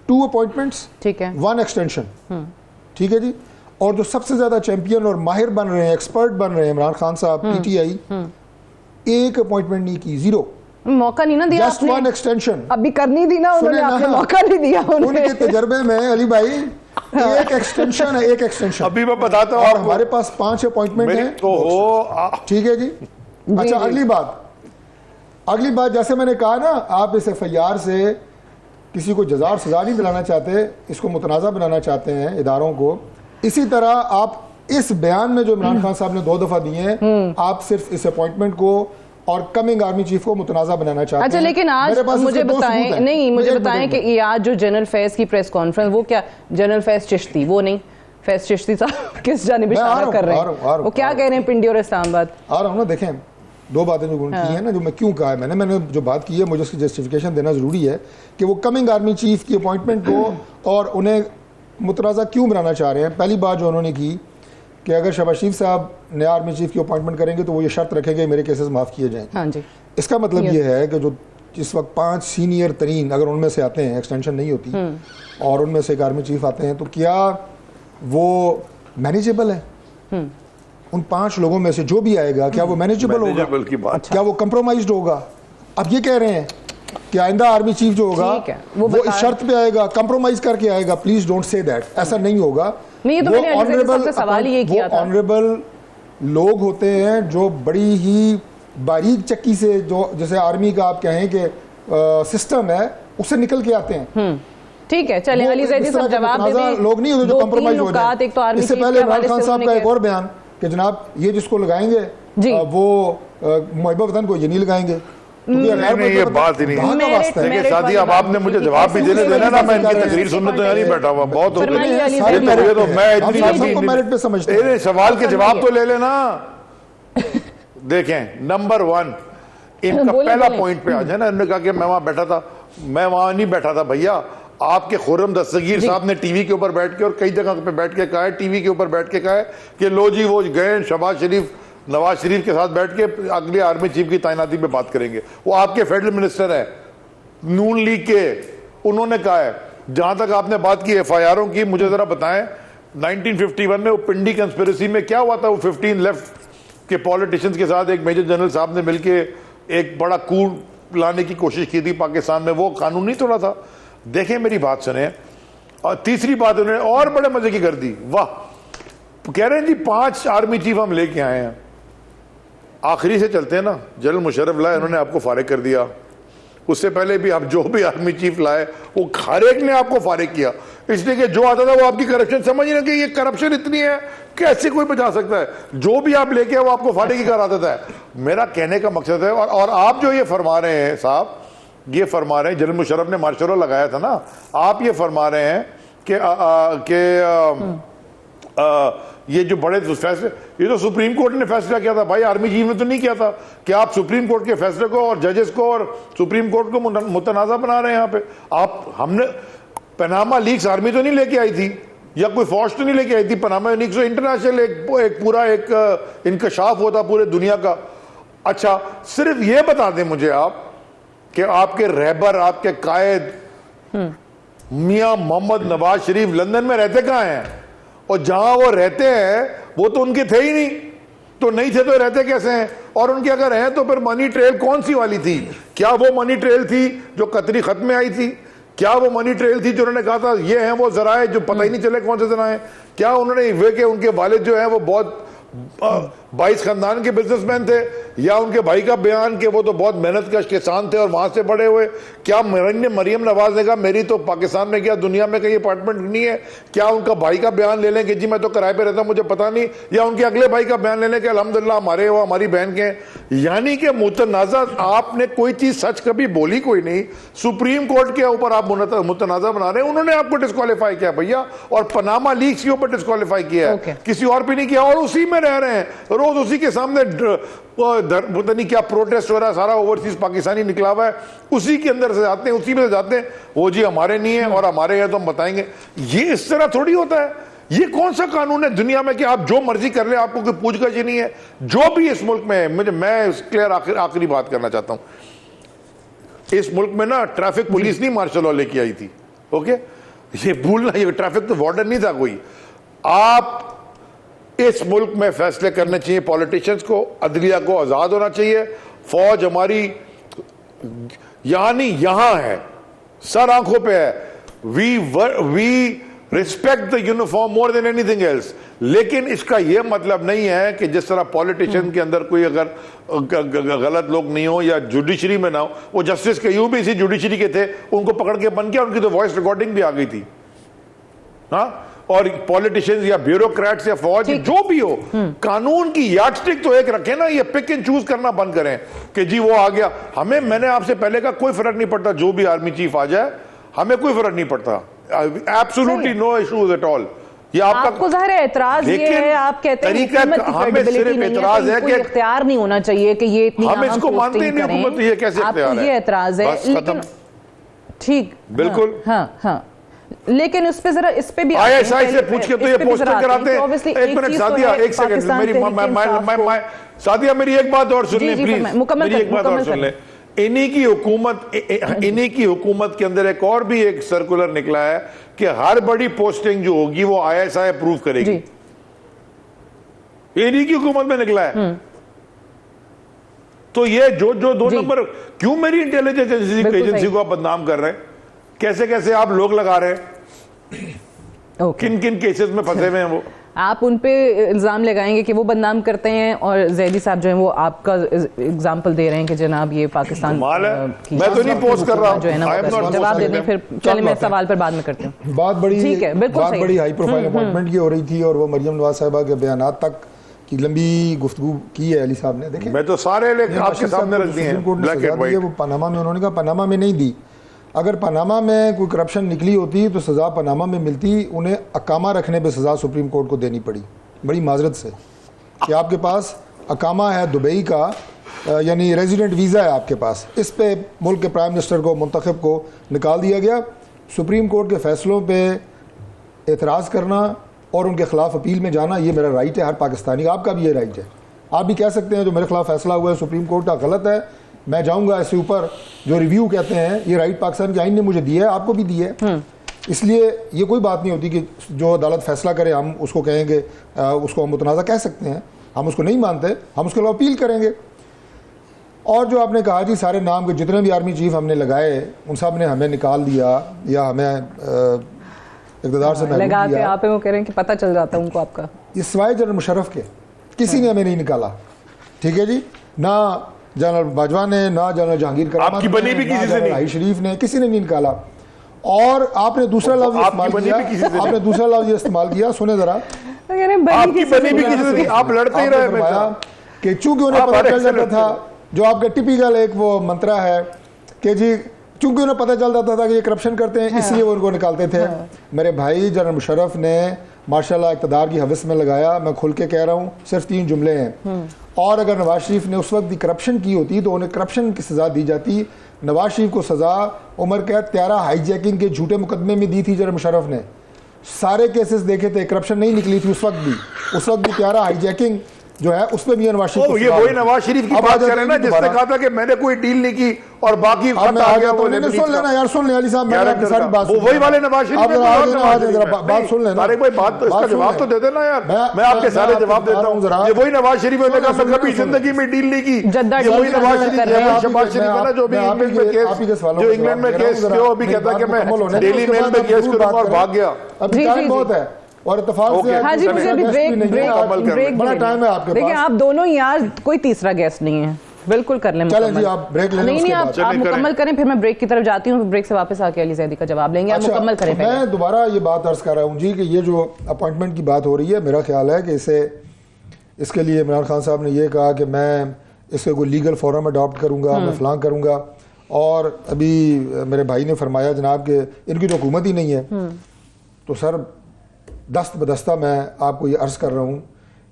2 appointments, ठीक है, 1 एक्सटेंशन, ठीक है जी। और जो सबसे ज्यादा चैंपियन और माहिर बन रहे हैं, एक्सपर्ट बन रहे हैं, इमरान खान साहब, PTI, 1 अपॉइंटमेंट नहीं की, 0 मौका नहीं ना दिया, जस्ट 1 एक्सटेंशन अभी करनी थी ना उन्होंने, आपने मौका नहीं दिया उनके तजर्बे में। अली भाई, 1 एक्सटेंशन है, 1 एक्सटेंशन। अभी मैं बताता हूँ, हमारे पास 5 अपॉइंटमेंट हैं, ठीक है जी। अच्छा, अगली बात जैसे मैंने कहा ना, आप इस FIR से किसी को जज़ा और सजा नहीं दिलाना चाहते, इसको मुतनाज़ा बनाना चाहते हैं इदारों को। इसी तरह आप इस बयान में जो इमरान खान साहब ने 2 दफा दिए हैं, आप सिर्फ इस अपॉइंटमेंट को और कमिंग आर्मी चीफ को मुतनाज़ा बनाना चाहते हैं। अच्छा, लेकिन आज मुझे बताएं, नहीं मुझे बताएं कि ये आज जो जनरल फैज़ की प्रेस कॉन्फ्रेंस, वो क्या जनरल फैज़ चिश्ती, वो नहीं फैज़ चिश्ती साहब किस जानिब इशारा कर रहे हैं, वो क्या कह रहे हैं पिंडी और इस्लामाबाद? आ रहा हूँ ना, देखें 2 बातें जो की हैं ना, जो मैं क्यों कहा है, मैंने जो बात की है, मुझे उसकी जस्टिफिकेशन देना ज़रूरी है कि वो कमिंग आर्मी चीफ की अपॉइंटमेंट को और उन्हें मुतनाज़ा क्यों बनाना चाह रहे हैं। पहली बात जो उन्होंने की कि अगर शहबाज शरीफ साहब नया आर्मी चीफ की अपॉइंटमेंट करेंगे तो वो ये शर्त रखेंगे मेरे केसेस माफ़ किए जाएँ। हाँ जी, इसका मतलब ये है कि जो जिस वक्त 5 सीनियर तरीन अगर उनमें से आते हैं, एक्सटेंशन नहीं होती, और उनमें से एक आर्मी चीफ आते हैं, तो क्या वो मैनेजेबल है? उन 5 लोगों में से जो भी आएगा, क्या वो मैनेजेबल होगा? क्या वो कंप्रोमाइज्ड होगा? अब ये कह रहे हैं कि आइंदा आर्मी चीफ जो होगा वो इस शर्त पे आएगा, कंप्रोमाइज करके आएगा। प्लीज डोंट से दैट, ऐसा नहीं होगा। नहीं, तो वो ऑनरेबल लोग होते हैं जो बड़ी ही बारीक चक्की से, जो जैसे आर्मी का आप कहें कि सिस्टम है, उससे निकल के आते हैं। ठीक है, चलें अली जैदी साहब जवाब दे दें। लोग नहीं होते जो कंप्रोमाइज हो जाए। एक तो आर्मी इससे पहले इमरान खान साहब का एक और बयान कि जनाब ये जिसको लगाएंगे वो मुहब्बत वतन को ये नहीं लगाएंगे। नहीं, ये बात ही नहीं है। साथी अब आपने मुझे जवाब भी देने देना ना, मैं इनकी तकरीर सुनने तो यार नहीं बैठा हुआ, बहुत हो गया। तो मैं इतनी मेरिट पे समझते हैं। सवाल के जवाब तो ले लेना। देखें, नंबर 1 इनका पहला पॉइंट पे आ जाए ना, इन्होंने कहा कि मैं वहां बैठा था। मैं वहां नहीं बैठा था भैया, आपके खुर्रम दस्तगीर साहब ने टीवी के ऊपर बैठ के और कई जगह पे बैठ के कहा है, टीवी के ऊपर बैठ के कहा है कि लो जी वो गए शहबाज शरीफ नवाज शरीफ के साथ बैठ के अगले आर्मी चीफ की तैनाती पे बात करेंगे। वो आपके फेडरल मिनिस्टर है नून लीग के, उन्होंने कहा है। जहां तक आपने बात की FIRों की, मुझे जरा बताएं 1951 में वो पिंडी कंस्पिरेसी में क्या हुआ था? वो 15 लेफ्ट के पॉलिटिशियंस के साथ एक मेजर जनरल साहब ने मिलके एक बड़ा कूट लाने की कोशिश की थी पाकिस्तान में, वो कानून नहीं तोड़ा था। देखें मेरी बात सुने। और तीसरी बात उन्होंने और बड़े मजे की कर दी, वाह, कह रहे हैं जी 5 आर्मी चीफ हम लेके आए हैं। आखिरी से चलते हैं ना, जनरल मुशर्रफ लाए, उन्होंने आपको फारिग कर दिया। उससे पहले भी आप जो भी आर्मी चीफ लाए वो हर एक ने आपको फारिग किया, इसलिए कि जो आता था वो आपकी करप्शन, समझ रहे कि ये करप्शन इतनी है कैसे कोई बचा सकता है। जो भी आप लेके वो आपको फारिग ही करा देता है। मेरा कहने का मकसद है, और आप जो ये फरमा रहे हैं साहब, ये फरमा रहे हैं, जनरल मुशर्रफ ने मार्शल लॉ लगाया था ना, आप ये फरमा रहे हैं कि ये जो बड़े फैसले, ये तो सुप्रीम कोर्ट ने फैसला किया था भाई, आर्मी चीफ ने तो नहीं किया था। कि आप सुप्रीम कोर्ट के फैसले को और जजेस को और सुप्रीम कोर्ट को मुतनाज़ा बना रहे हैं यहाँ पे। हमने पनामा लीक्स आर्मी तो नहीं लेके आई थी, या कोई फौज तो नहीं लेके आई थी। पनामा लीक्स तो इंटरनेशनल एक पूरा एक इंकशाफ होता पूरे दुनिया का। अच्छा, सिर्फ ये बता दें मुझे आप कि आपके रहबर, आपके कायद मियां मोहम्मद नवाज शरीफ लंदन में रहते कहाँ हैं? और जहां वो रहते हैं वो तो उनके थे ही नहीं, तो नहीं थे तो रहते कैसे हैं? और उनके अगर हैं तो फिर मनी ट्रेल कौन सी वाली थी? क्या वो मनी ट्रेल थी जो कतरी खत में आई थी? क्या वो मनी ट्रेल थी जो उन्होंने कहा था ये हैं वो जराए जो पता ही नहीं चले कौन से जराए? क्या उन्होंने वे के उनके वालिद जो है वो बहुत 22 खानदान के बिजनेसमैन थे? या उनके भाई का बयान कि वो तो बहुत मेहनत कश किसान थे और वहां से बड़े हुए? क्या मरियम नवाज ने कहा मेरी तो पाकिस्तान में क्या दुनिया में कहीं अपार्टमेंट नहीं है? क्या उनका भाई का बयान ले लें कि जी मैं तो किराए पे रहता हूं मुझे पता नहीं? या उनके अगले भाई का बयान ले लें कि अल्हम्दुलिल्लाह हमारे वो हमारी बहन के हैं? यानी कि मुतनाज़ा, आपने कोई चीज सच कभी बोली कोई नहीं, सुप्रीम कोर्ट के ऊपर आप मुतनाज़ा बना रहे हैं। उन्होंने आपको डिस्क्वालीफाई किया भैया, और पनामा लीक्स के ऊपर डिस्क्वालीफाई किया है, किसी और पे नहीं किया। और उसी में रह रहे हैं, रोज उसी के सामने पता नहीं क्या प्रोटेस्ट हो रहा है, सारा ओवरसीज पाकिस्तानी निकला हुआ है, उसी के अंदर से जाते हैं, उसी में से जाते हैं। वो जी हमारे नहीं है और हमारे हैं तो हम बताएंगे। ये इस तरह थोड़ी होता है। ये कौन सा कानून है दुनिया में कि आप जो मर्जी कर ले, आपको कोई पूछगछ ही नहीं है? जो भी इस मुल्क में है, मैं क्लियर आखिरी बात करना चाहता हूं। इस मुल्क में ना ट्रैफिक पुलिस नहीं मार्शल लॉ लेके आई थी, ओके? ये भूलना, ये ट्रैफिक तो वार्डन नहीं था कोई। आप इस मुल्क में फैसले करने चाहिए पॉलिटिशियंस को, अदलिया को आजाद होना चाहिए। फौज हमारी यहां नहीं, यहां है, सर आंखों पे है। We respect the uniform more than anything else. लेकिन इसका यह मतलब नहीं है कि जिस तरह पॉलिटिशियन के अंदर कोई अगर गलत लोग नहीं हो या जुडिशरी में ना हो, वो जस्टिस के यूं भी इसी जुडिशरी के थे, उनको पकड़ के बंद किया, उनकी तो वॉइस रिकॉर्डिंग भी आ गई थी। हाँ, और पॉलिटिशियंस या ब्यूरोक्रेट्स या फौज जो भी हो, कानून की यार्डस्टिक तो एक रखे ना, ये पिक एंड चूज करना बंद करें कि जी वो आ गया। मैंने आपसे पहले का कोई फर्क नहीं पड़ता, जो भी आर्मी चीफ आ जाए हमें कोई फर्क नहीं पड़ता। Absolutely no issues at all. ये आपको जाहिर है एतराज ये है, आप कहते हैं हमें सिर्फ एतराज है कि इख्तियार नहीं होना चाहिए कि ये इतनी हम इसको मानते ही नहीं, हुकूमत ये कैसे इख्तियार है? ये एतराज है, लेकिन ठीक बिल्कुल, हाँ, लेकिन उस पे जरा इस पे भी ISI से पूछ के तो ये पोस्टर कराते हैं। एक मिनट सादिया, एक सेकंड, सादिया मेरी एक बात और सुन ले प्लीज, मेरी एक बात और सुन ले। इन्हीं की हुकूमत के अंदर एक और भी एक सर्कुलर निकला है कि हर बड़ी पोस्टिंग जो होगी वो ISI अप्रूव करेगी। इन्हीं की हुकूमत में निकला है। तो ये जो 2 नंबर, क्यों मेरी इंटेलिजेंस एजेंसी को आप बदनाम कर रहे हैं? कैसे कैसे आप लोग लगा रहे हैं? किन किन केसेस में फंसे हुए हैं वो? आप उन पे इल्ज़ाम लगाएंगे कि वो बदनाम करते हैं और जैदी साहब जो है वो आपका एग्जाम्पल दे रहे हैं कि जनाब ये पाकिस्तान मैं तो नहीं पोस्ट कर रहा हूं, जो है ना जवाब दे दें। फिर चले मैं सवाल पर बाद में करती हूँ। बात बड़ी, ठीक है, बिल्कुल बात बड़ी हाई प्रोफाइल अपॉइंटमेंट की हो रही थी और वो मरियम नवाज साहिबा के बयानात तक की लंबी गुफ्तगू की है अली साहब ने। देखिए मैं तो सारे आपके सामने रख दिए हैं, ब्लैक एंड व्हाइट। वो पनामा में उन्होंने कहा पनामा में नहीं दी, अगर पनामा में कोई करप्शन निकली होती तो सज़ा पनामा में मिलती, उन्हें अकामा रखने पे सज़ा सुप्रीम कोर्ट को देनी पड़ी बड़ी माजरत से कि आपके पास अकामा है दुबई का, यानी रेजिडेंट वीज़ा है आपके पास, इस पे मुल्क के प्राइम मिनिस्टर को मुंतखब को निकाल दिया गया। सुप्रीम कोर्ट के फ़ैसलों पर एतराज़ करना और उनके ख़िलाफ़ अपील में जाना ये मेरा राइट है, हर पाकिस्तानी का, आपका भी ये राइट है। आप भी कह सकते हैं जो मेरे खिलाफ फैसला हुआ है सुप्रीम कोर्ट का गलत है, मैं जाऊंगा इससे ऊपर, जो रिव्यू कहते हैं, ये राइट पाकिस्तान के आइन ने मुझे दिया है, आपको भी दिया है। इसलिए ये कोई बात नहीं होती कि जो अदालत फैसला करे हम उसको कहेंगे, उसको हम मुतनाज़ा कह सकते हैं, हम उसको नहीं मानते, हम उसके खिलाफ अपील करेंगे। और जो आपने कहा जी सारे नाम के जितने भी आर्मी चीफ हमने लगाए उन सब ने हमें निकाल दिया या हमें इक़्तिदार से लगा के आप वो कह रहे हैं कि पता चल जाता है उनको आपका, ये सिवाय जनरल मुशर्रफ के किसी ने हमें नहीं निकाला, ठीक है जी, ना जनरल बाजवा ने, ना जनरल जहांगीर करामत आपकी बनी भी किसी से नहीं, भाई शरीफ ने, किसी ने नहीं निकाला। और आपने दूसरा लफ्ज इस्तेमाल किया, आपने दूसरा लफ्ज इस्तेमाल किया, सुने जरा, आपकी बनी भी किसी से नहीं, आप लड़ते ही रहे कि चूंकि उन्हें पता चल जाता था, जो आपका टिपिकल एक वो मंत्रा है कि जी चूंकि उन्हें पता चल जाता था कि ये करप्शन करते हैं इसलिए वो उनको निकालते थे। मेरे भाई जनरल मुशर्रफ ने माशाल्लाह इक़्तिदार की हवस में लगाया, मैं खुल के कह रहा हूँ, सिर्फ 3 जुमले हैं। और अगर नवाज शरीफ ने उस वक्त भी करप्शन की होती तो उन्हें करप्शन की सज़ा दी जाती। नवाज शरीफ को सज़ा उम्र कैद 13 हाईजैकिंग के झूठे मुकदमे में दी थी जनरल मुशर्रफ ने, सारे केसेस देखे थे, करप्शन नहीं निकली थी उस वक्त भी 13 हाईजैकिंग जो है उसमें भी नवाज शरीफ, ये वही नवाज शरीफ की बात कर रहे हैं ना जिसने कहा था कि मैंने कोई डील नहीं की और बाकी खत आ गया। वो सुन लेना यार, सुन ले अली साहब, मैंने सारी बात, वो वही वाले नवाज शरीफ बात सुन लेना, अरे कोई बात तो इसका जवाब तो दे देना यार, मैं आपके सारे जवाब देता हूँ। ये वही नवाज शरीफ ने कहा मैं कभी जिंदगी में डील नहीं की, ये वही नवाज शरीफ है, शहबाज शरीफ है ना जो अभी इंग्लैंड में केस, जो इंग्लैंड में केस जो अभी कहता कि मैं डेली मेल में केस करूंगा और भाग गया। अभी टाइम बहुत है और इत्तेफाक से हाँ जी, मुझे अभी ब्रेक बड़ा टाइम है आपके पास। देखिए आप दोनों यार कोई तीसरा गेस्ट नहीं है, बिल्कुल कर लें। चलें जी, आप ब्रेक लें। नहीं आप मुकम्मल करें, फिर मैं ब्रेक की तरफ जाती हूँ, ब्रेक से वापस आके अली जैदी का जवाब लेंगे। आप मुकम्मल करें। मैं दोबारा ये बात अर्ज कर रहा हूँ जी कि ये जो अपॉइंटमेंट की बात हो रही है, मेरा ख्याल है कि इसके लिए इमरान खान साहब ने ये कहा कि मैं इसके कोई लीगल फॉर्म अडॉप्ट करूँगा, मैं फलां करूँगा। और अभी मेरे भाई ने फरमाया जनाब कि इनकी तो हुकूमत ही नहीं है, तो सर दस्त बदस्ता मैं आपको ये अर्ज कर रहा हूँ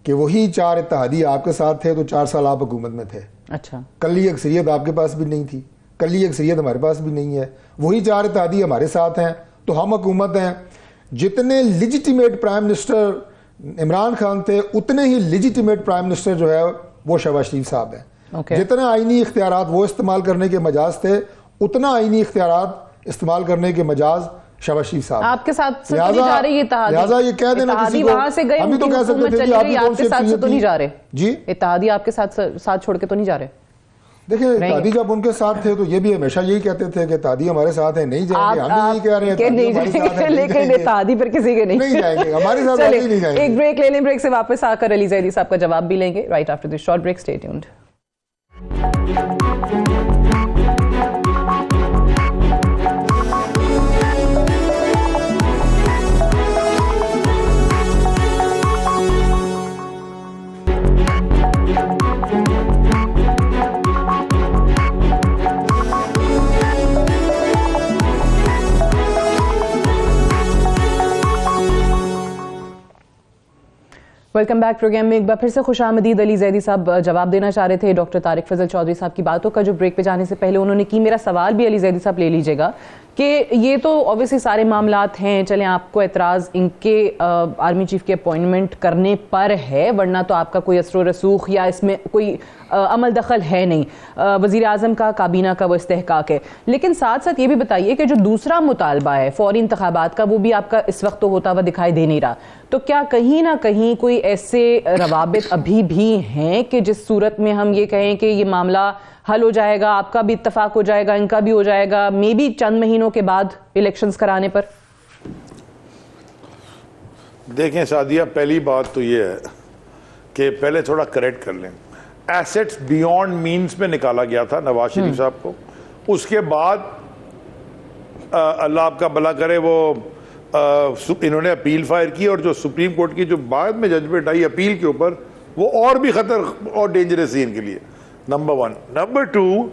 कि वही 4 इत्तेहादी आपके साथ थे तो 4 साल आप हुकूमत में थे। अच्छा, कल्ली अक्सरियत आपके पास भी नहीं थी, कल्ली अक्सरियत हमारे पास भी नहीं है, वही 4 इत्तेहादी हमारे साथ हैं तो हम हुकूमत हैं। जितने legitimate prime minister Imran Khan थे उतने ही लिजिटिमेट प्राइम मिनिस्टर जो है वो शहबाज शरीफ साहब हैं। जितना आईनी इख्तियारात वो इस्तेमाल करने के मजाज थे उतना आईनी इख्तियारात इस्तेमाल करने के मजाज शहबाज शरीफ साहब आपके साथ तो नहीं जा रहे। लिहाजा ये कह देना किसी को, वहां से गए, हम भी तो कह सकते थे कि आपके साथ तो नहीं जा रहे जी, इत्तेहादी आपके साथ छोड़ के तो नहीं जा रहे। देखिए इत्तेहादी जब उनके साथ थे तो ये भी हमेशा यही कहते थे कि इत्तेहादी हमारे साथ है, नहीं जाएंगे। हम भी यही कह रहे हैं लेकिन इत्तेहादी पर किसी के नहीं जाएंगे, हमारे साथ नहीं जाएंगे। एक ब्रेक ले लें, ब्रेक से वापस आकर अली जैदी साहब का जवाब भी लेंगे right after this short break. Stay tuned. Welcome back program में एक बार फिर से खुशामदीद। अली जैदी साहब जवाब देना चाह रहे थे डॉक्टर तारिक फजल चौधरी साहब की बातों का जो ब्रेक पे जाने से पहले उन्होंने की। मेरा सवाल भी अली जैदी साहब ले लीजिएगा कि ये तो ऑब्वियसली सारे मामलात हैं, चलें आपको एतराज़ इनके आर्मी चीफ के अपॉइंटमेंट करने पर है, वरना तो आपका कोई असर रसूख या इसमें कोई अमल दखल है नहीं। वज़ीर आज़म का, काबीना का वो इस्तेहकाक है। लेकिन साथ साथ ये भी बताइए कि जो दूसरा मुतालबा है फौरी इंतखाबात का, वो भी आपका इस वक्त तो होता हुआ दिखाई दे नहीं रहा। तो क्या कहीं ना कहीं कोई ऐसे रवाबित अभी भी हैं कि जिस सूरत में हम ये कहें कि ये मामला हल हो जाएगा, आपका भी इत्तफाक हो जाएगा, इनका भी हो जाएगा, मे बी चंद महीनों के बाद इलेक्शंस कराने पर? देखें सादिया, पहली बात तो ये है कि पहले थोड़ा करेक्ट कर लें। एसेट्स बियॉन्ड मींस में निकाला गया था नवाज शरीफ साहब को, उसके बाद अल्लाह आपका भला करे वो इन्होंने अपील फायर की, और जो सुप्रीम कोर्ट की जो बाद में जजमेंट आई अपील के ऊपर, वो और भी खतर और डेंजरस है इनके लिए। नंबर 1। नंबर 2,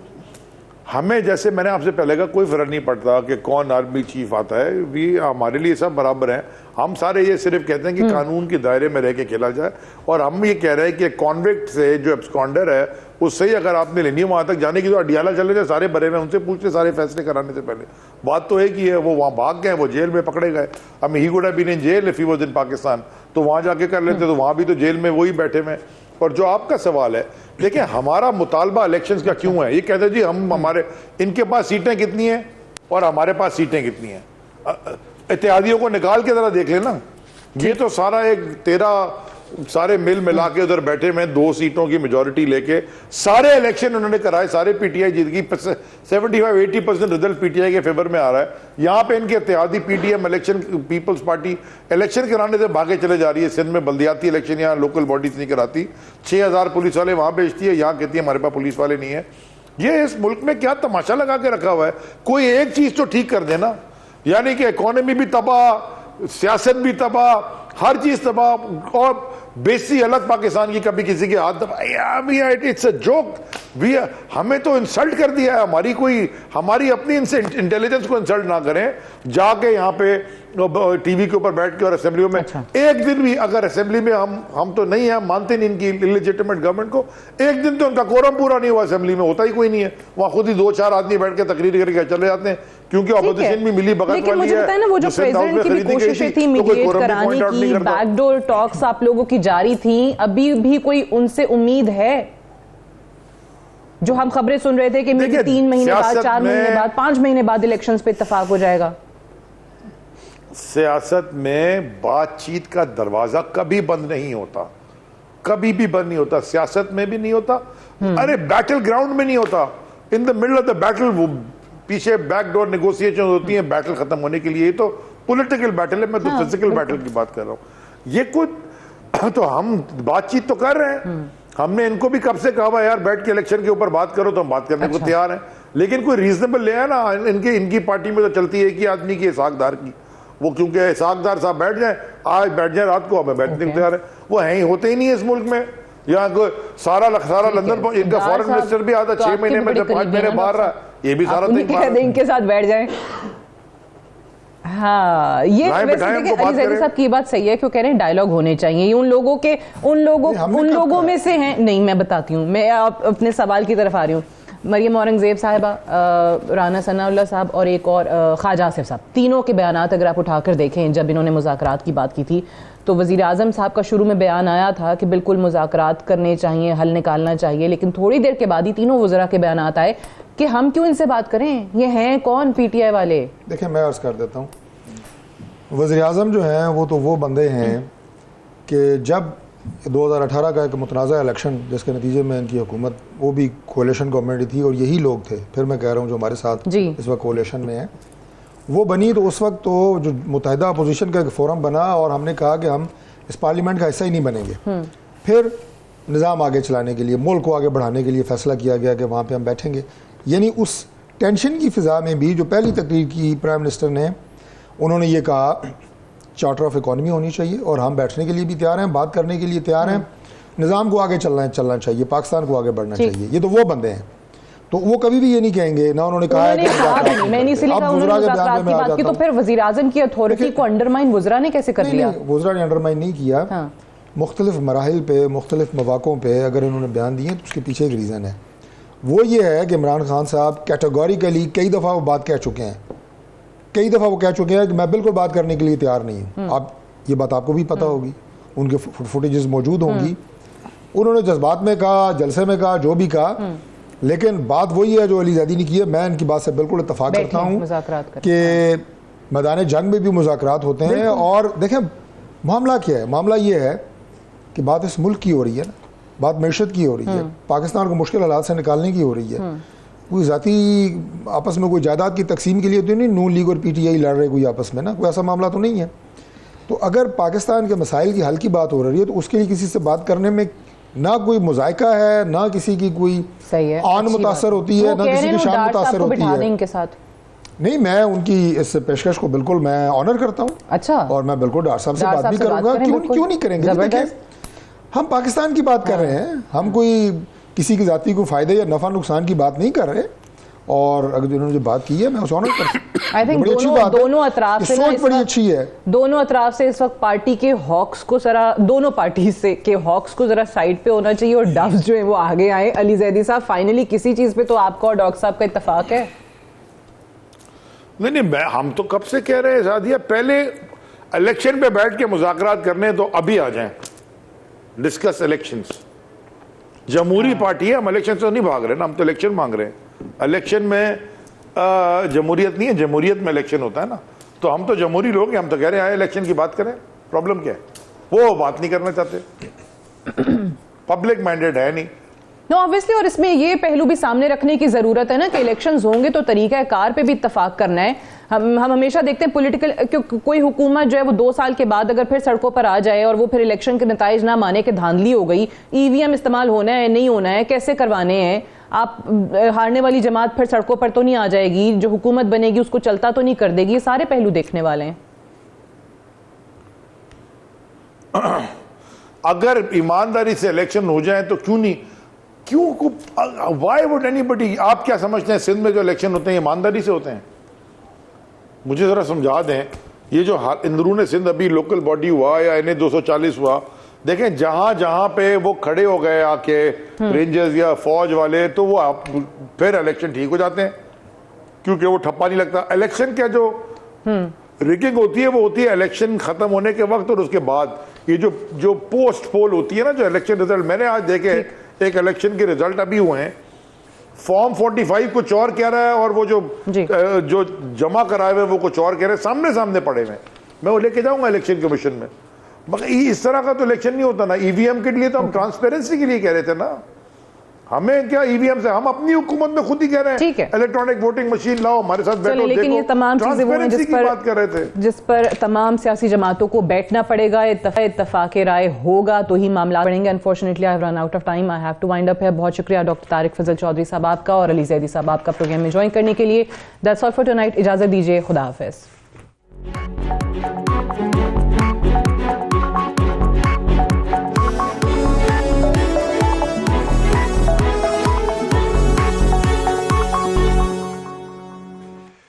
हमें जैसे मैंने आपसे पहले कहा, कोई फर्क नहीं पड़ता कि कौन आर्मी चीफ आता है, भी हमारे लिए सब बराबर हैं। हम सारे ये सिर्फ कहते हैं कि कानून के दायरे में रह के खेला जाए, और हम ये कह रहे हैं कि कॉन्विक्ट से जो एब्सकॉन्डर है उससे ही अगर आपने लेनी है वहां तक जाने की, तो अडियाला चले जाए, सारे बरे में उनसे पूछते सारे फैसले कराने से पहले। बात तो एक ही है, वो वहां भाग गए, वो जेल में पकड़े गए। अब he could have been in jail if he was in Pakistan, तो वहां जाके कर लेते, तो वहां भी तो जेल में वही बैठे में। और जो आपका सवाल है, देखिए हमारा मुतालबा इलेक्शंस का क्यों है, ये कहते हैं जी हम हमारे इनके पास सीटें कितनी हैं और हमारे पास सीटें कितनी हैं, इत्तेहादियों को निकाल के जरा देख लेना। ये तो सारा एक तेरा सारे मिल मिला के उधर बैठे में 2 सीटों की मेजोरिटी लेके सारे इलेक्शन उन्होंने कराए, सारे पीटीआई जीत गई। 75-80% रिजल्ट पीटीआई के फेवर में आ रहा है। यहाँ पे इनके इत्तेहादी PTM election, Peoples Party election कराने से भागे चले जा रही है। सिंध में बल्दियाती इलेक्शन यहाँ लोकल बॉडीज नहीं कराती, 6000 पुलिस वाले वहां भेजती है, यहाँ कहती है हमारे पास पुलिस वाले नहीं है। ये इस मुल्क में क्या तमाशा लगा के रखा हुआ है, कोई एक चीज तो ठीक कर देना। यानी कि इकोनॉमी भी तबाह, सियासत भी तबाह, हर चीज तबाह, और बेसी अलग पाकिस्तान की कभी किसी के हाथ दबाया। It's a joke. हमें तो इंसल्ट कर दिया है, हमारी अपनी इंटेलिजेंस को इंसल्ट ना करें। जाके यहाँ पे टीवी के ऊपर बैठ के और असेंबली में एक दिन भी अगर असेंबली में हम तो नहीं है, मानते नहीं इनकी इलेजिटिमेट गवर्नमेंट को, एक दिन तो उनका कोरम पूरा नहीं हुआ, असेंबली में होता ही कोई नहीं है। वहां खुद ही 2-4 आदमी बैठ के तकरीर करके चले जाते हैं, क्योंकि ऑपोजिशन भी मिली भगत वाली है। ना वो जो प्रेसिडेंट की भी कोशिशें थी मीडिएट कराने की, बैकडोर टॉक्स आप लोगों की जारी थी, अभी भी कोई उनसे उम्मीद है? जो हम खबरें सुन रहे थे कि 3 महीने बाद, 4 महीने बाद, 5 महीने बाद इलेक्शंस पे इत्तेफाक हो जाएगा। सियासत में बातचीत का दरवाजा कभी बंद नहीं होता, कभी भी बंद नहीं होता, सियासत में भी नहीं होता। अरे बैटल ग्राउंड में नहीं होता, in the middle of the battle वो पीछे बैकडोर नेगोशिएशन होती है बैटल खत्म होने के लिए। ये तो पॉलिटिकल बैटल है, मैं तो फिजिकल बैटल की बात कर रहा हूं। ये कुछ तो हम बातचीत तो कर रहे हैं, हमने इनको भी कब से कहा यार बैठ के इलेक्शन के ऊपर बात करो, तो हम बात करने को तैयार हैं, लेकिन कोई रीजनेबल ले आया ना। इनकी पार्टी में तो चलती है कि आदमी की इसाकदार की, वो क्योंकि इसाकदार साहब बैठ जाए, आज बैठ जाए, रात को हमें बैठने को तैयार है। वो है होते ही नहीं है इस मुल्क में। यहाँ को सारा लंदन, इनका फॉरेन मिनिस्टर भी आता 6 महीने में, 5 महीने बाहर रहा, ये भी सारा इनके साथ बैठ जाए। हाँ, ये वैसे अली ज़ैदी साहब की बात सही है, क्यों कह रहे हैं डायलॉग होने चाहिए। उन लोगों में से हैं। नहीं, मैं बताती हूँ, मैं अपने सवाल की तरफ आ रही हूँ। मरियम औरंगजेब साहिबा, राना सनाउल्लाह साहब और एक और ख्वाजा आसिफ साहब, तीनों के बयानात अगर आप उठाकर देखें, जब इन्होंने मुज़ाकरात की बात की थी तो वज़ीर आज़म साहब का शुरू में बयान आया था कि बिल्कुल मुज़ाकरात करने चाहिए, हल निकालना चाहिए, लेकिन थोड़ी देर के बाद ही तीनों वज़रा के बयानात आए कि हम क्यों इनसे बात करें, ये हैं कौन पीटीआई वाले। देखिए मैं अर्ज़ कर देता हूँ, वज़ीर आज़म जो हैं वो तो वो बंदे हैं कि जब 2018 का एक मुतनाज़ा इलेक्शन जिसके नतीजे में इनकी हुकूमत, वो भी कोalition गवर्नमेंट थी और यही लोग थे, फिर मैं कह रहा हूँ जो हमारे साथ इस वक्त कोalition में है, वो बनी, तो उस वक्त तो जो मुत्तहिदा अपोजिशन का एक फोरम बना और हमने कहा कि हम इस पार्लियामेंट का हिस्सा ही नहीं बनेंगे। फिर निज़ाम आगे चलाने के लिए, मुल्क को आगे बढ़ाने के लिए फ़ैसला किया गया कि वहाँ पर हम बैठेंगे। यानी उस टेंशन की फ़िज़ा में भी जो पहली तकरीर की प्राइम मिनिस्टर ने, उन्होंने ये कहा चार्टर ऑफ इकॉनमी होनी चाहिए और हम बैठने के लिए भी तैयार हैं, बात करने के लिए तैयार हैं, निज़ाम को आगे चलना चाहिए, पाकिस्तान को आगे बढ़ना चाहिए। ये तो वो बंदे हैं, तो वो कभी भी ये नहीं कहेंगे ना। उन्होंने कहा है कि तो फिर वज़ीर आज़म की अथॉरिटी को अंडरमाइन वज़रा ने कैसे कर लिया? वज़रा ने अंडरमाइन नहीं किया, मुख्तलिफ मराहिल पे, मुख्तलिफ मौक़ों पे अगर इन्होंने बयान दिए तो उसके पीछे एक रीज़न है। वो ये है कि इमरान खान साहब कैटेगोरिकली कई दफ़ा वो बात कह चुके हैं, कि मैं बिल्कुल बात करने के लिए तैयार नहीं हूँ। आप ये बात आपको भी पता होगी, उनके फुटेजेस मौजूद होंगी। उन्होंने जज्बात में कहा, जलसे में कहा, जो भी कहा, लेकिन बात वही है जो अली ज़ैदी ने की है। मैं इनकी बात से बिल्कुल इत्तफाक करता हूँ कि मैदान जंग में भी मुज़ाकरात होते हैं। और देखें मामला क्या है, मामला ये है कि बात इस मुल्क की हो रही है ना, बात मैशत की हो रही है, पाकिस्तान को मुश्किल हालात से निकालने की हो रही है। कोई ज़ाती आपस में कोई जायदाद की तकसीम के लिए तो नहीं नून लीग और पीटीआई लड़ रहे कोई आपस में ना, कोई ऐसा मामला तो नहीं है। तो अगर पाकिस्तान के मसाइल की हल की बात हो रही है तो उसके लिए किसी से बात करने में ना कोई मुजायका है, ना किसी की कोई सही है, आन मुतासर होती है, ना किसी की शान मुतासर होती है। इनके साथ नहीं, मैं उनकी इस पेशकश को बिल्कुल मैं ऑनर करता हूँ। अच्छा। और मैं बिल्कुल डॉक्टर साहब से बात भी करूंगा। क्यों नहीं करेंगे? देखिए, हम पाकिस्तान की बात कर रहे हैं, हम कोई किसी की जाति को फायदे या नफा नुकसान की बात नहीं कर रहे। और अगर उन्होंने जो बात की है मैं उसे ऑनर करता हूं। आई थिंक दोनों अतराफ से सोच बड़ी अच्छी है। दोनों अतराफ से इस वक्त पार्टी के हॉक्स को जरा, दोनों पार्टी से के हॉक्स को जरा साइड पे होना चाहिए और डव्स जो है वो आगे आए। अली जैदी साहब, फाइनली किसी चीज पे तो आपका और डॉक्टर साहब का इत्तेफाक है? नहीं, हम तो कब से कह रहे हैं सादिया, पहले इलेक्शन पे बैठ के मुज़ाकरात करने तो अभी आ जाएं, डिस्कस इलेक्शंस। जमहूरी पार्टी है, हम इलेक्शन से नहीं भाग रहे ना, हम तो इलेक्शन मांग रहे हैं। इलेक्शन में जमहूरियत नहीं है, जमहूरियत में इलेक्शन होता है ना। तो हम तो जमहूरी लोग हैं, हम तो कह रहे हैं इलेक्शन की बात करें, प्रॉब्लम क्या है? वो बात नहीं करना चाहते, पब्लिक माइंडेड है नहीं। नो ऑब्वियसली, और इसमें ये पहलू भी सामने रखने की जरूरत है ना कि इलेक्शंस होंगे तो तरीका कार पे भी इत्तेफाक करना है। हम हमेशा देखते हैं पॉलिटिकल, कोई हुकूमत जो है वो 2 साल के बाद अगर फिर सड़कों पर आ जाए और वो फिर इलेक्शन के नताइज ना माने के धांधली हो गई, ईवीएम इस्तेमाल होना है नहीं होना है, कैसे करवाने हैं, आप हारने वाली जमात फिर सड़कों पर तो नहीं आ जाएगी, जो हुकूमत बनेगी उसको चलता तो नहीं कर देगी, ये सारे पहलू देखने वाले हैं। अगर ईमानदारी से इलेक्शन हो जाए तो क्यों नहीं, व्हाई वुड एनीबडी, आप क्या समझते हैं सिंध में जो इलेक्शन होते हैं ईमानदारी से होते हैं? मुझे जरा समझा दें, ये जो अंदरून सिंध अभी लोकल बॉडी हुआ या NA 240 हुआ, देखें जहां जहां पे वो खड़े हो गए आके रेंजर्स या फौज वाले, तो वो फिर इलेक्शन ठीक हो जाते हैं क्योंकि वो ठप्पा नहीं लगता। इलेक्शन क्या जो रिगिंग होती है वो होती है इलेक्शन खत्म होने के वक्त और उसके बाद। ये जो पोस्ट पोल होती है ना, जो इलेक्शन रिजल्ट, मैंने आज देखे एक इलेक्शन के रिजल्ट अभी हुए हैं, फॉर्म 45 कुछ और कह रहा है और वो जो जमा कराए हुए वो कुछ और कह रहे हैं, सामने सामने पड़े हुए। मैं वो लेके जाऊंगा इलेक्शन कमीशन में, मगर इस तरह का तो इलेक्शन नहीं होता ना। ईवीएम के लिए तो हम ट्रांसपेरेंसी के लिए कह रहे थे ना, हमें क्या ईवीएम से, हम अपनी हुकूमत में खुद ही कह रहे हैं इलेक्ट्रॉनिक वोटिंग मशीन लाओ, हमारे साथ बैठो, लेकिन ये तमाम चीजें वो हैं जिस पर तमाम सियासी जमातों को बैठना पड़ेगा, इत्तफाक राय होगा तो ही मामला बढ़ेंगे। Unfortunately I have run out of time, I have to wind up है। बहुत शुक्रिया डॉक्टर तारिक फजल चौधरी साहब आपका और अली जैदी साहब आपका प्रोग्राम में ज्वाइन करने के लिए। दैट्स ऑल फॉर टुनाइट, इजाजत दीजिए, खुदा हाफिज।